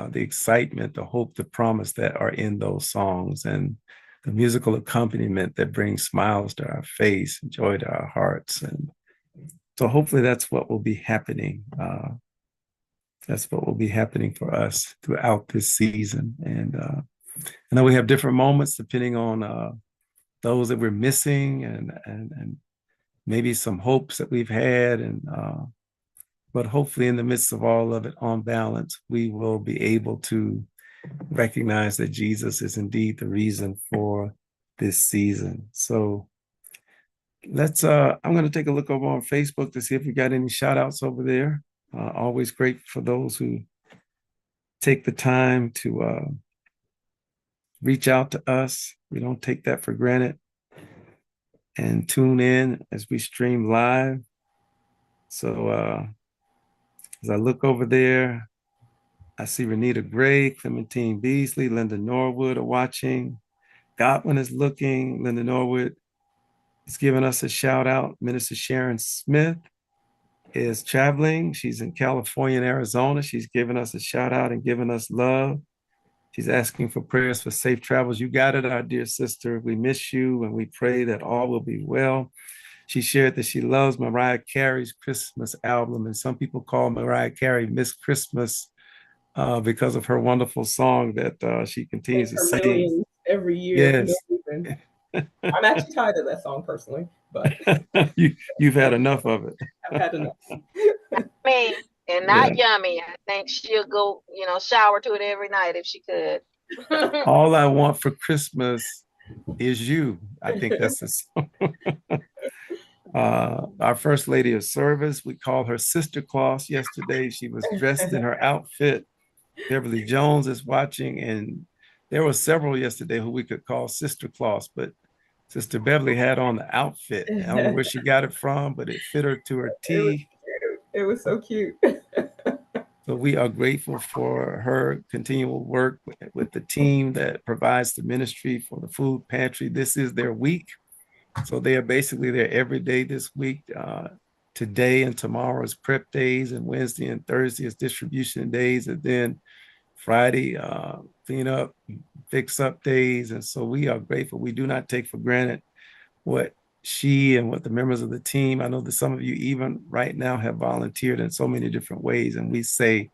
the excitement, the hope, the promise that are in those songs, and the musical accompaniment that brings smiles to our face, joy to our hearts. And so hopefully that's what will be happening. That's what will be happening for us throughout this season. And I know we have different moments depending on those that we're missing and maybe some hopes that we've had. And but hopefully in the midst of all of it, on balance, we will be able to recognize that Jesus is indeed the reason for this season. So let's I'm going to take a look over on Facebook to see if we got any shout outs over there. Always grateful for those who take the time to reach out to us. We don't take that for granted. And tune in as we stream live. So as I look over there, I see Renita Gray, Clementine Beasley, Linda Norwood are watching. Godwin is looking. Linda Norwood is giving us a shout out. Minister Sharon Smith is traveling. She's in California and Arizona. She's giving us a shout out and giving us love. She's asking for prayers for safe travels. You got it, our dear sister. We miss you and we pray that all will be well. She shared that she loves Mariah Carey's Christmas album, and some people call Mariah Carey Miss Christmas because of her wonderful song that she continues to sing. Millions every year. Yes. No, I'm actually tired of that song personally, but you've had enough of it. I've had enough. Me and not Yummy. I think she'll go, shower to it every night if she could. All I want for Christmas is you. I think that's the song. Our First Lady of Service, we called her Sister Claus yesterday. She was dressed in her outfit. Beverly Jones is watching, and there were several yesterday who we could call Sister Claus, but Sister Beverly had on the outfit. I don't know where she got it from, but it fit her to her T. It was so cute. So we are grateful for her continual work with the team that provides the ministry for the food pantry. This is their week. So they are basically there every day this week. Today and tomorrow is prep days, and Wednesday and Thursday is distribution days, and then Friday, clean up, fix up days. And so we are grateful. We do not take for granted what she and what the members of the team, I know that some of you even right now have volunteered in so many different ways. And we say,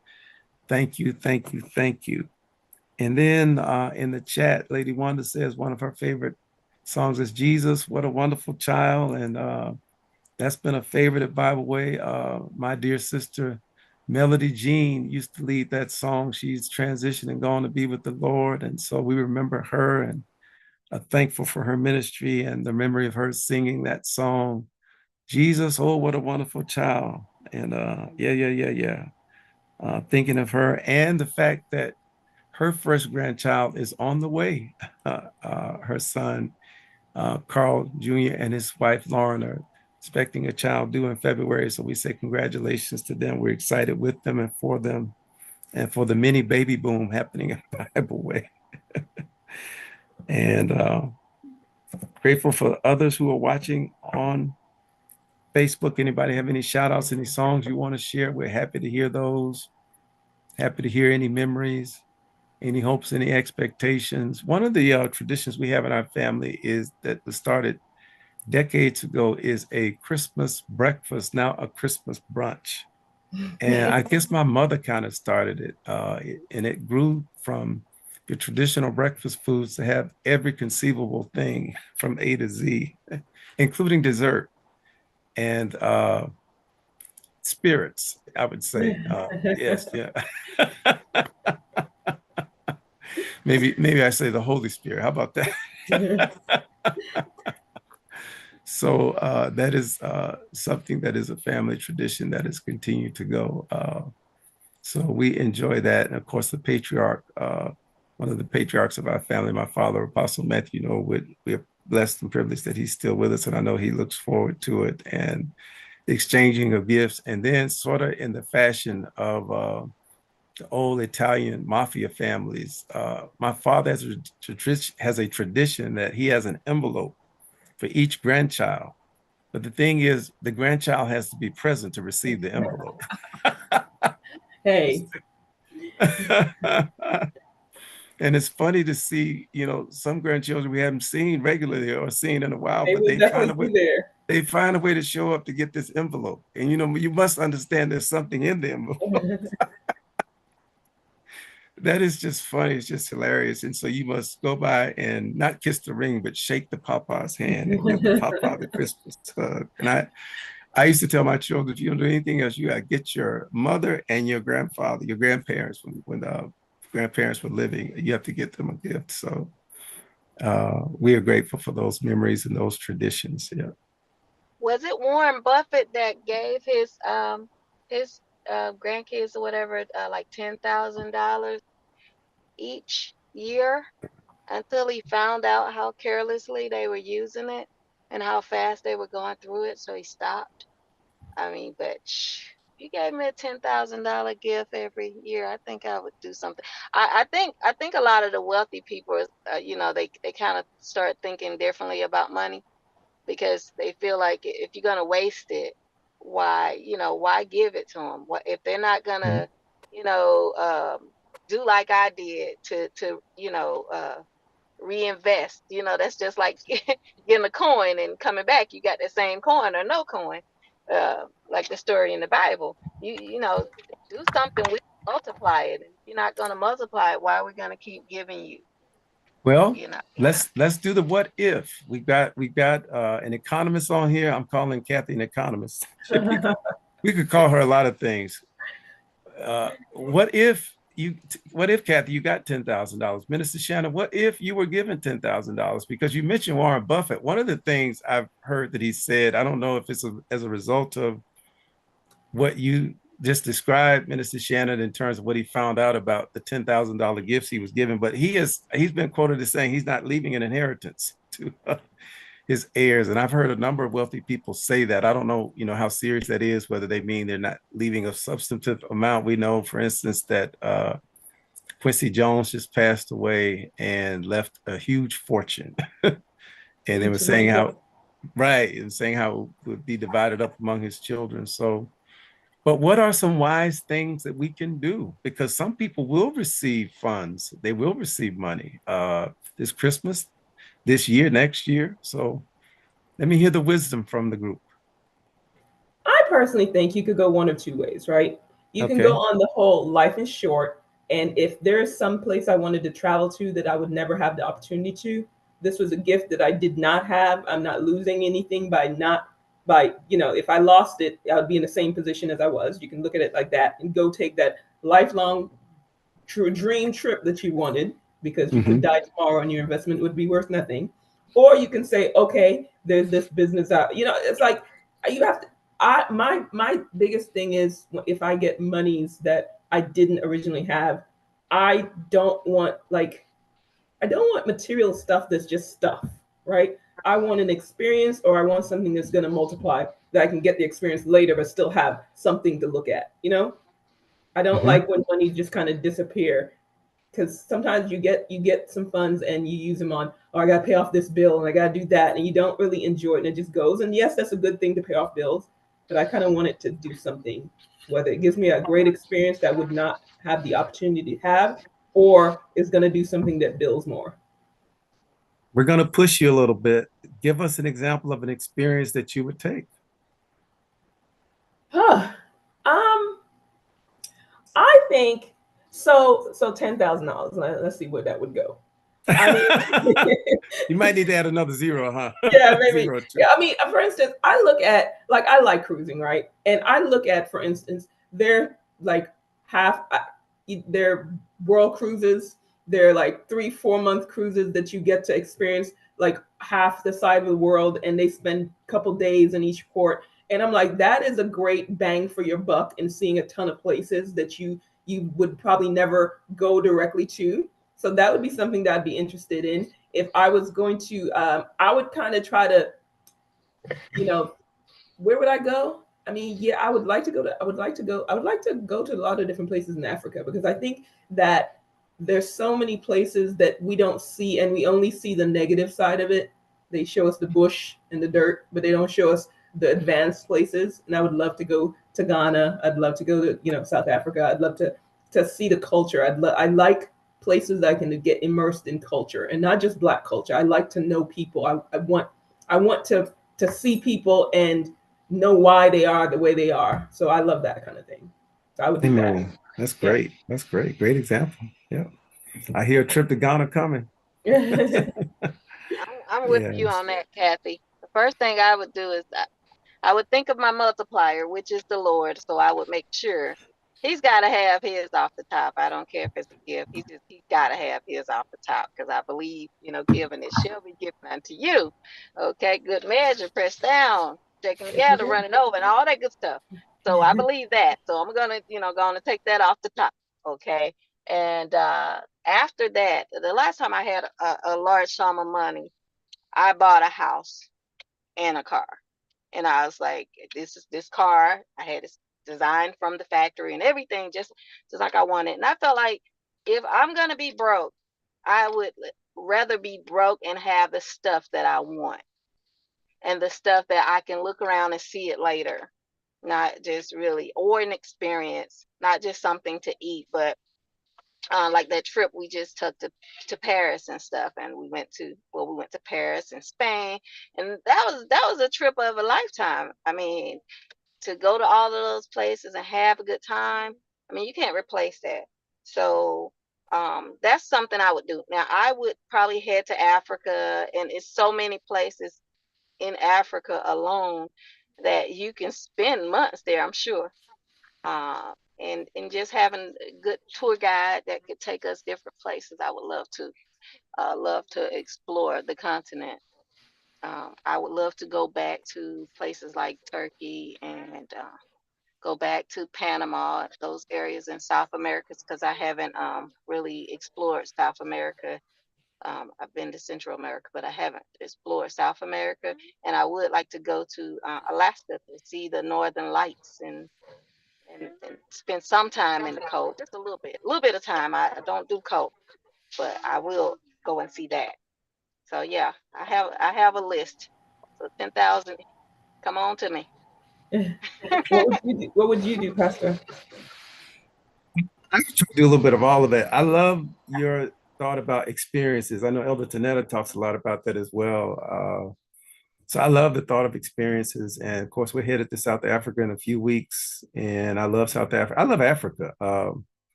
thank you, thank you, thank you. And then in the chat, Lady Wanda says one of her favorite songs is Jesus, What a Wonderful Child. And that's been a favorite at Bible Way. My dear sister, Melody Jean used to lead that song. She's transitioned and gone to be with the Lord. And so we remember her and are thankful for her ministry and the memory of her singing that song, Jesus, oh, what a wonderful child. And thinking of her and the fact that her first grandchild is on the way. Her son, Carl Jr. and his wife, Lauren, are expecting a child due in February. So we say congratulations to them. We're excited with them and for the mini baby boom happening in Bible Way. And grateful for others who are watching on Facebook. Anybody have any shout outs, any songs you want to share? We're happy to hear those. Happy to hear any memories, any hopes, any expectations. One of the traditions we have in our family is that was started decades ago is a Christmas breakfast, now a Christmas brunch. And I guess my mother kind of started it, and it grew from your traditional breakfast foods to have every conceivable thing from A to Z, including dessert and spirits, I would say. Yes, yeah. maybe I say the Holy Spirit. How about that? So that is something that is a family tradition that has continued to go. So we enjoy that. And of course, the patriarch, one of the patriarchs of our family, my father, Apostle Matthew Norwood, we are blessed and privileged that he's still with us. And I know he looks forward to it and the exchanging of gifts. And then sort of in the fashion of the old Italian mafia families, my father has a tradition that he has an envelope for each grandchild. But the thing is, the grandchild has to be present to receive the envelope. Hey. And it's funny to see, some grandchildren we haven't seen regularly or seen in a while, but they find a way to show up to get this envelope. And, you must understand there's something in the envelope. That is just funny. It's just hilarious. And so you must go by and not kiss the ring, but shake the Papa's hand and give the Papa the Christmas hug. And I used to tell my children, if you don't do anything else, you got to get your mother and your grandfather, your grandparents, when grandparents were living, you have to get them a gift. So we are grateful for those memories and those traditions. Yeah. Was it Warren Buffett that gave his grandkids or whatever like $10,000 each year until he found out how carelessly they were using it and how fast they were going through it. So he stopped. I mean, but if you gave me a $10,000 gift every year, I think I would do something. I think a lot of the wealthy people, they kind of start thinking differently about money because they feel like if you're gonna waste it, why give it to them? What if they're not gonna, you know, do like I did to reinvest? That's just like getting a coin and coming back. You got the same coin or no coin, like the story in the Bible. Do something with multiply it. If you're not gonna multiply it, why are we gonna keep giving you? Well, You know. let's do the what if. We got an economist on here. I'm calling Kathy an economist. We could call her a lot of things. What if Kathy, you got $10,000? Minister Shannon, what if you were given $10,000? Because you mentioned Warren Buffett. One of the things I've heard that he said, I don't know if it's as a result of what you just described, Minister Shannon, in terms of what he found out about the $10,000 gifts he was given, but he's been quoted as saying he's not leaving an inheritance to his heirs. And I've heard a number of wealthy people say that. I don't know, how serious that is, whether they mean they're not leaving a substantive amount. We know, for instance, that Quincy Jones just passed away and left a huge fortune. And they were saying how, right, and saying how it would be divided up among his children. So, but what are some wise things that we can do? Because some people will receive funds, they will receive money this Christmas, this year, next year. So let me hear the wisdom from the group. I personally think you could go one of two ways, right? You can go on the whole life is short. And if there's some place I wanted to travel to that I would never have the opportunity to, this was a gift that I did not have. I'm not losing anything if I lost it, I would be in the same position as I was. You can look at it like that and go take that lifelong dream trip that you wanted because you could die tomorrow and your investment would be worth nothing. Or you can say, okay, there's this business out. It's like you have to. My biggest thing is if I get monies that I didn't originally have, I don't want material stuff that's just stuff, right? I want an experience or I want something that's going to multiply that I can get the experience later but still have something to look at, I don't like when money just kind of disappear because sometimes you get some funds and you use them on, I got to pay off this bill and I got to do that. And you don't really enjoy it and it just goes. And yes, that's a good thing to pay off bills, but I kind of want it to do something, whether it gives me a great experience that I would not have the opportunity to have, or is going to do something that builds more. We're going to push you a little bit. Give us an example of an experience that you would take. I think so $10,000. Let's see where that would go. I mean, you might need to add another zero, huh? Yeah, maybe. Yeah, I mean, for instance, I look at I like cruising, right? And I look at, for instance, they're like their world cruises. They're like 3-4 month cruises that you get to experience like half the side of the world, and they spend a couple days in each port. And I'm like, that is a great bang for your buck in seeing a ton of places that you would probably never go directly to. So that would be something that I'd be interested in. If I was going to, I would kind of try to, where would I go? I mean, yeah, I would like to go to a lot of different places in Africa, because I think that there's so many places that we don't see, and we only see the negative side of it. They show us the bush and the dirt, but they don't show us the advanced places. And I would love to go to Ghana. I'd love to go to, South Africa. I'd love to see the culture. I like places that I can get immersed in culture, and not just Black culture. I like to know people. I want to see people and know why they are the way they are. So I love that kind of thing. So I would do that. That's great. Yeah. That's great. Great example. Yeah. I hear a trip to Ghana coming. I'm with you on that, Kathy. The first thing I would do is I would think of my multiplier, which is the Lord. So I would make sure he's got to have his off the top. I don't care if it's a gift. He's got to have his off the top, because I believe, giving it shall be given unto you. Okay, good measure, pressed down, shaking together, running over, and all that good stuff. So I believe that. So I'm gonna take that off the top. Okay. And after that, the last time I had a large sum of money, I bought a house and a car. And I was like, this car. I had it designed from the factory and everything, just like I wanted. And I felt like if I'm gonna be broke, I would rather be broke and have the stuff that I want and the stuff that I can look around and see it later, not just really, or an experience, not just something to eat, but like that trip we just took to Paris and stuff, and we went to Paris and Spain, and that was a trip of a lifetime. I mean, to go to all of those places and have a good time, I mean, you can't replace that. So that's something I would do. Now, I would probably head to Africa, and it's so many places in Africa alone that you can spend months there, I'm sure. And just having a good tour guide that could take us different places. I would love to explore the continent. I would love to go back to places like Turkey and go back to Panama, those areas in South America, because I haven't really explored South America. I've been to Central America, but I haven't explored South America. And I would like to go to Alaska to see the Northern Lights and spend some time in the cold, just a little bit of time. I don't do cold, but I will go and see that. So yeah, I have a list. So 10,000, come on to me. What would you do, Pastor? I could try to do a little bit of all of it. I love your thought about experiences. I know Elder Tanetta talks a lot about that as well. So I love the thought of experiences. And of course, we're headed to South Africa in a few weeks. And I love South Africa. I love Africa.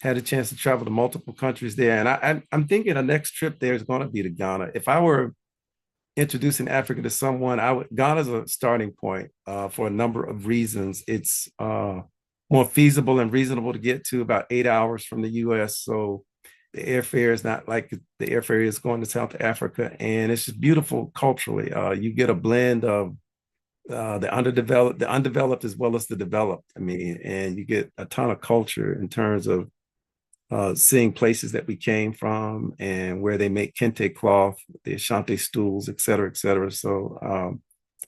Had a chance to travel to multiple countries there. And I'm thinking the next trip there is going to be to Ghana. If I were introducing Africa to someone, Ghana's a starting point for a number of reasons. It's more feasible and reasonable to get to, about 8 hours from the US. So the airfare is not like the airfare is going to South Africa. And it's just beautiful culturally. You get a blend of the undeveloped as well as the developed. I mean, and you get a ton of culture in terms of seeing places that we came from and where they make kente cloth, the Ashanti stools, et cetera, et cetera. So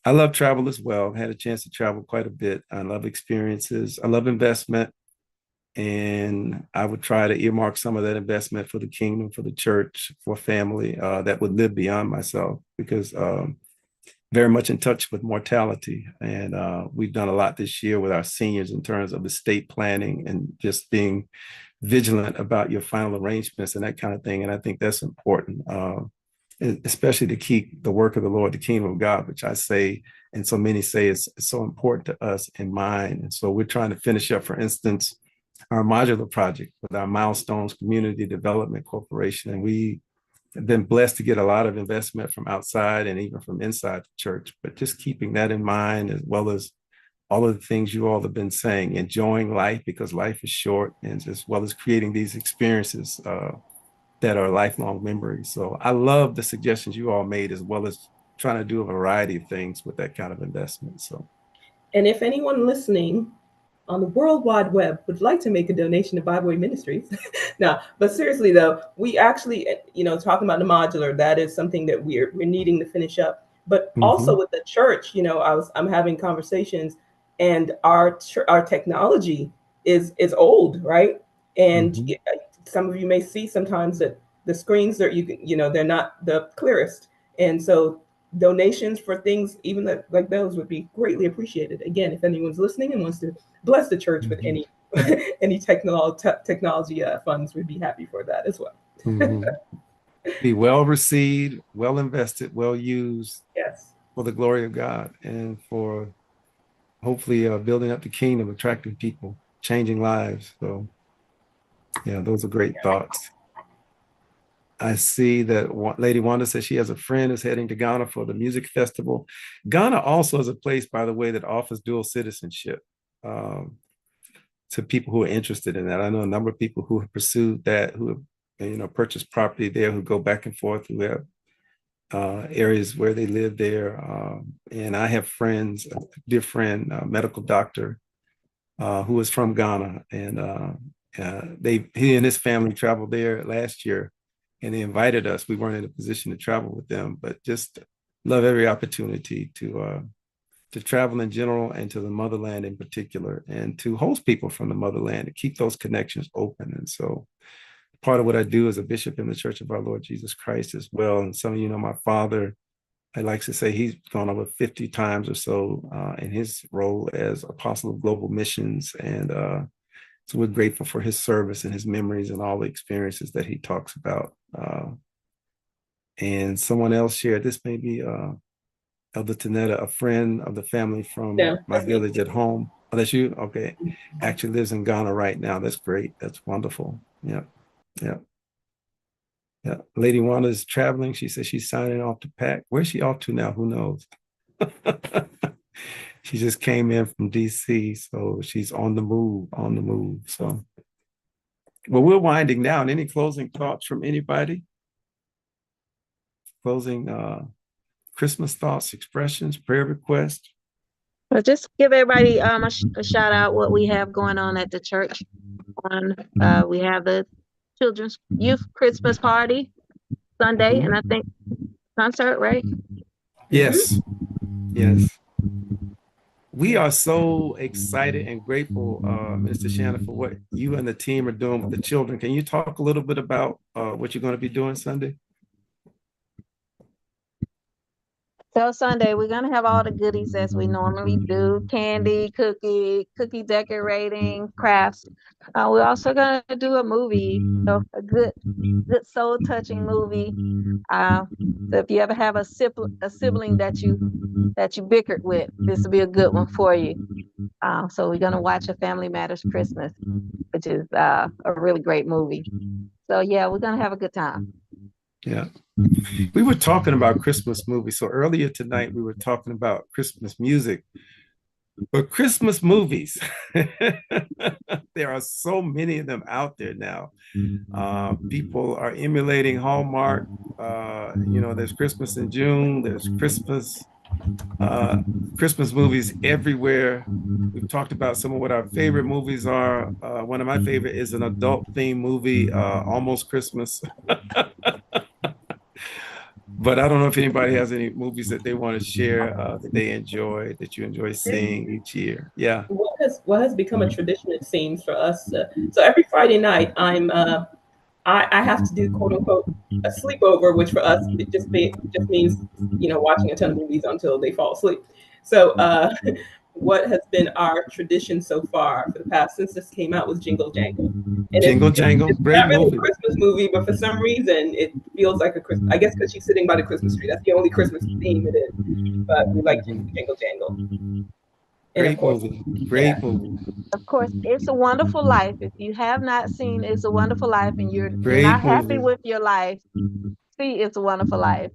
I love travel as well. Had a chance to travel quite a bit. I love experiences. I love investment. And I would try to earmark some of that investment for the kingdom, for the church, for family that would live beyond myself, because very much in touch with mortality. And we've done a lot this year with our seniors in terms of estate planning and just being vigilant about your final arrangements and that kind of thing. And I think that's important, especially to keep the work of the Lord, the kingdom of God, which I say, and so many say is so important to us, in mind. And so we're trying to finish up, for instance, our modular project with our Milestones Community Development Corporation. And we have been blessed to get a lot of investment from outside and even from inside the church, but just keeping that in mind, as well as all of the things you all have been saying, enjoying life because life is short, and as well as creating these experiences that are lifelong memories. So I love the suggestions you all made, as well as trying to do a variety of things with that kind of investment. So, and if anyone listening on the World Wide Web would like to make a donation to Bible Way Ministries. No, but seriously though, we actually, talking about the modular, that is something that we're needing to finish up. But also with the church, I'm having conversations, and our technology is old, right? And some of you may see sometimes that the screens that they're not the clearest, and so donations for things even like those would be greatly appreciated. Again, if anyone's listening and wants to bless the church with any technology funds, we'd be happy for that as well. Be well received, well invested, well used. Yes. For the glory of God, and for hopefully building up the kingdom, attracting people, changing lives. So yeah, those are great thoughts. I see that Lady Wanda says she has a friend who's heading to Ghana for the music festival. Ghana also is a place, by the way, that offers dual citizenship to people who are interested in that. I know a number of people who have pursued that, who have purchased property there, who go back and forth, who have areas where they live there. And I have friends, a dear friend, a medical doctor who was from Ghana, and he and his family traveled there last year, and they invited us. We weren't in a position to travel with them, but just love every opportunity to travel in general and to the motherland in particular, and to host people from the motherland and keep those connections open. And so part of what I do as a bishop in the Church of our Lord Jesus Christ as well. And some of you know my father, I like to say he's gone over 50 times or so in his role as apostle of global missions. And so we're grateful for his service and his memories and all the experiences that he talks about. And someone else shared, this may be Elder Tanetta, a friend of the family from my village at home. Oh, that's you? Okay. Actually lives in Ghana right now. That's great. That's wonderful. Yeah. Yeah. Yeah. Lady Wanda's traveling. She says she's signing off to pack. Where's she off to now? Who knows? She just came in from DC, so she's on the move, So, well, we're winding down. Any closing thoughts from anybody? Closing Christmas thoughts, expressions, prayer requests? Well, just give everybody a shout out what we have going on at the church. We have the children's youth Christmas party Sunday, and I think concert, right? Yes. Yes. We are so excited and grateful, Mr. Shannon, for what you and the team are doing with the children. Can you talk a little bit about what you're going to be doing Sunday? So Sunday, we're going to have all the goodies as we normally do: candy, cookie decorating, crafts. We're also going to do a movie, so a good soul touching movie. So if you ever have a sibling that you bickered with, this will be a good one for you. So we're going to watch A Family Matters Christmas, which is a really great movie. So yeah, we're going to have a good time. Yeah. We were talking about Christmas movies. So earlier tonight, we were talking about Christmas music, but Christmas movies, there are so many of them out there now. People are emulating Hallmark. There's Christmas in June, there's Christmas movies everywhere. We've talked about some of what our favorite movies are. One of my favorite is an adult themed movie, Almost Christmas. But I don't know if anybody has any movies that they want to share that they enjoy, that you enjoy seeing each year. Yeah. What has become a tradition, it seems, for us. So every Friday night, I have to do quote unquote a sleepover, which for us it just means watching a ton of movies until they fall asleep. So what has been our tradition so far for the past since this came out was Jingle Jangle. And Jingle Jangle, it's great not really movie. a Christmas movie, but for some reason it feels like a Christmas. I guess because she's sitting by the Christmas tree. That's the only Christmas theme it is. But we like Jingle Jangle. Great movie. Great movie. Of course, It's a Wonderful Life. If you have not seen It's a Wonderful Life and you're not happy with your life, see It's a Wonderful Life.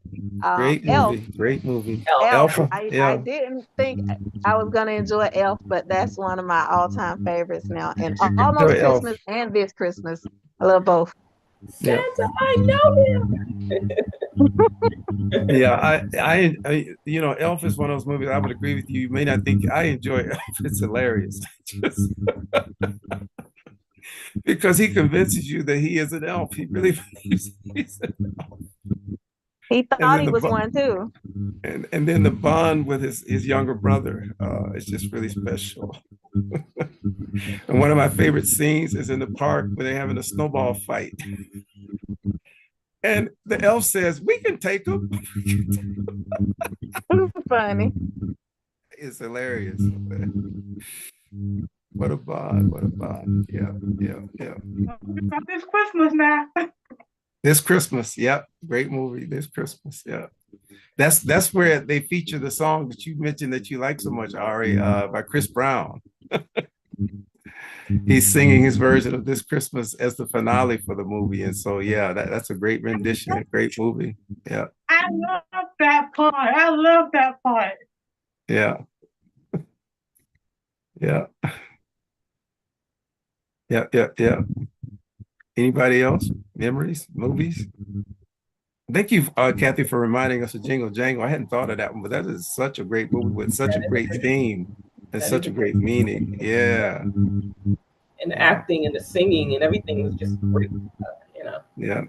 Great movie. Great movie. Elf. I didn't think I was going to enjoy Elf, but that's one of my all-time favorites now. And Almost Christmas and This Christmas. I love both. Santa, I know him. Yeah, I Elf is one of those movies. I would agree with you. You may not think I enjoy Elf. It's hilarious. Because he convinces you that he is an elf. He really believes he's an elf. He thought he was one too. And then the bond with his younger brother is just really special. And one of my favorite scenes is in the park where they're having a snowball fight. And the elf says, "We can take him." Funny. It's hilarious. What a bond. What a bond. Yeah. This Christmas now. This Christmas. Yep. Great movie. This Christmas. Yeah. That's where they feature the song that you mentioned that you like so much, Ari, by Chris Brown. He's singing his version of This Christmas as the finale for the movie. And so, yeah, that's a great rendition, a great movie. Yeah. I love that part. Yeah. Yeah. Yeah. Anybody else? Memories, movies? Thank you, Kathy, for reminding us of Jingle Jangle. I hadn't thought of that one, but that is such a great movie with such a great theme. It's That such is a great meaning. Yeah. and the acting and the singing and everything was just great. You know, Yeah.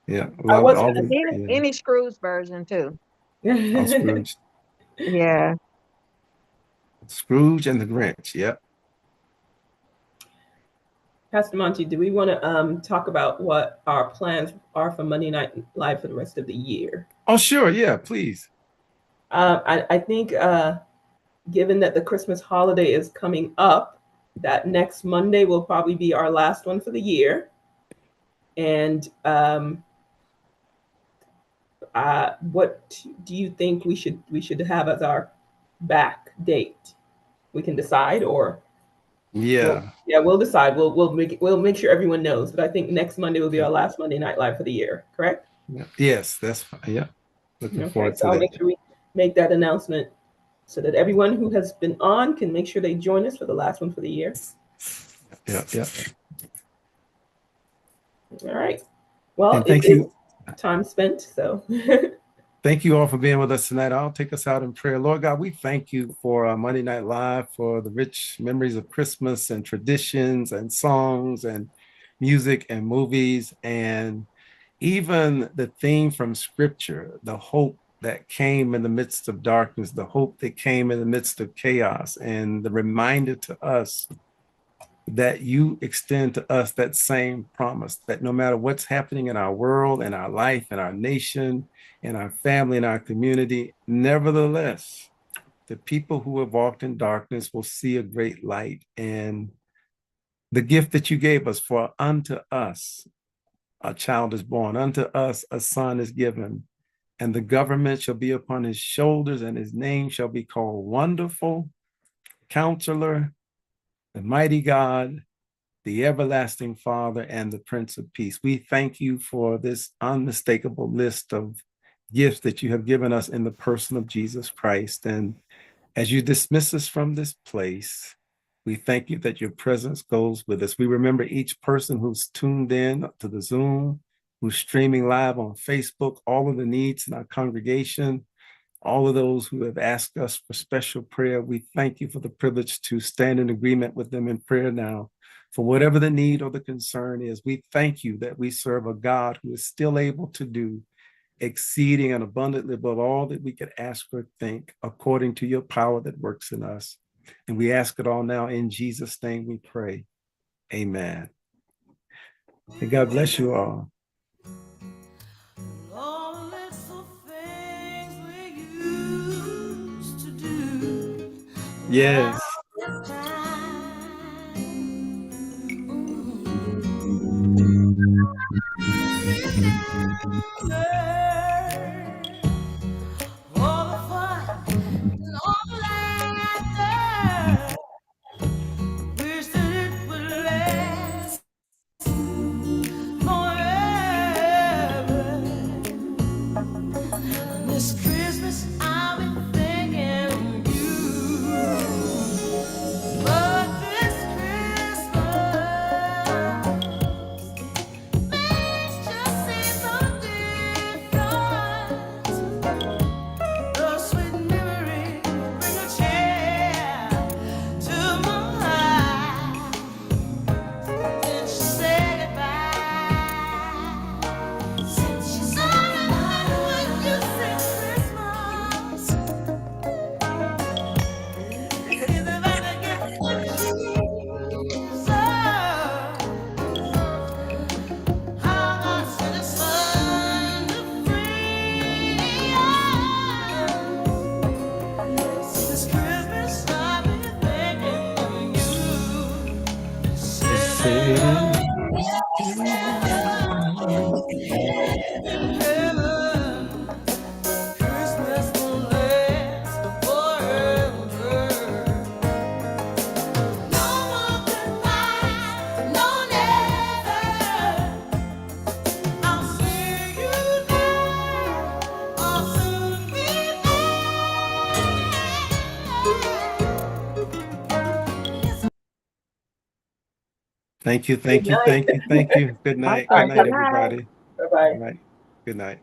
Yeah. I Love was all gonna the, Any yeah. any Scrooge version too. Oh, say, Scrooge. Yeah. Scrooge and the Grinch. Yep. Pastor Monty, do we want to talk about what our plans are for Monday Night Live for the rest of the year? Oh, sure. Yeah, please. I think given that the Christmas holiday is coming up, that next Monday will probably be our last one for the year. And what do you think we should have as our back date? We can decide, or Yeah. we'll decide. We'll make sure everyone knows. But I think next Monday will be our last Monday Night Live for the year. Correct? Yeah. Yes, that's fine. Yeah. Looking Okay. forward So to I'll that. make sure we make that announcement so that everyone who has been on can make sure they join us for the last one for the year. Yeah. Yeah. All right. Well, And thank you. Time spent. So Thank you all for being with us tonight. I'll take us out in prayer. Lord God, we thank you for Monday Night Live, for the rich memories of Christmas and traditions and songs and music and movies, and even the theme from Scripture, the hope that came in the midst of darkness, the hope that came in the midst of chaos, and the reminder to us that you extend to us that same promise, that no matter what's happening in our world, in our life, in our nation, in our family, in our community, nevertheless, the people who have walked in darkness will see a great light. And the gift that you gave us, for unto us a child is born, unto us a son is given, and the government shall be upon his shoulders, and his name shall be called Wonderful, Counselor, the Mighty God, the Everlasting Father, and the Prince of Peace. We thank you for this unmistakable list of gifts that you have given us in the person of Jesus Christ. And as you dismiss us from this place, we thank you that your presence goes with us. We remember each person who's tuned in to the Zoom, who's streaming live on Facebook, all of the needs in our congregation, all of those who have asked us for special prayer. We thank you for the privilege to stand in agreement with them in prayer now. For whatever the need or the concern is, we thank you that we serve a God who is still able to do exceeding and abundantly above all that we could ask or think, according to your power that works in us. And we ask it all now in Jesus' name we pray. Amen. And God bless you all. Yes. This Christmas I've been thinking of you, but this Christmas things just seem so different. Those sweet memories bring a cheer to my heart. Then she said goodbye. Since she said goodbye, would you say Christmas? Is it about to get what you deserve? How I sent a son to free us. This Christmas I've been thinking of you. Christmas will last forever. No more goodbyes, no never. I'll see you there, I'll soon be there. Thank you. Thank you. Thank you. Thank you. Good night. Good Awesome. night, Good night. everybody. bye bye. All right. Good night.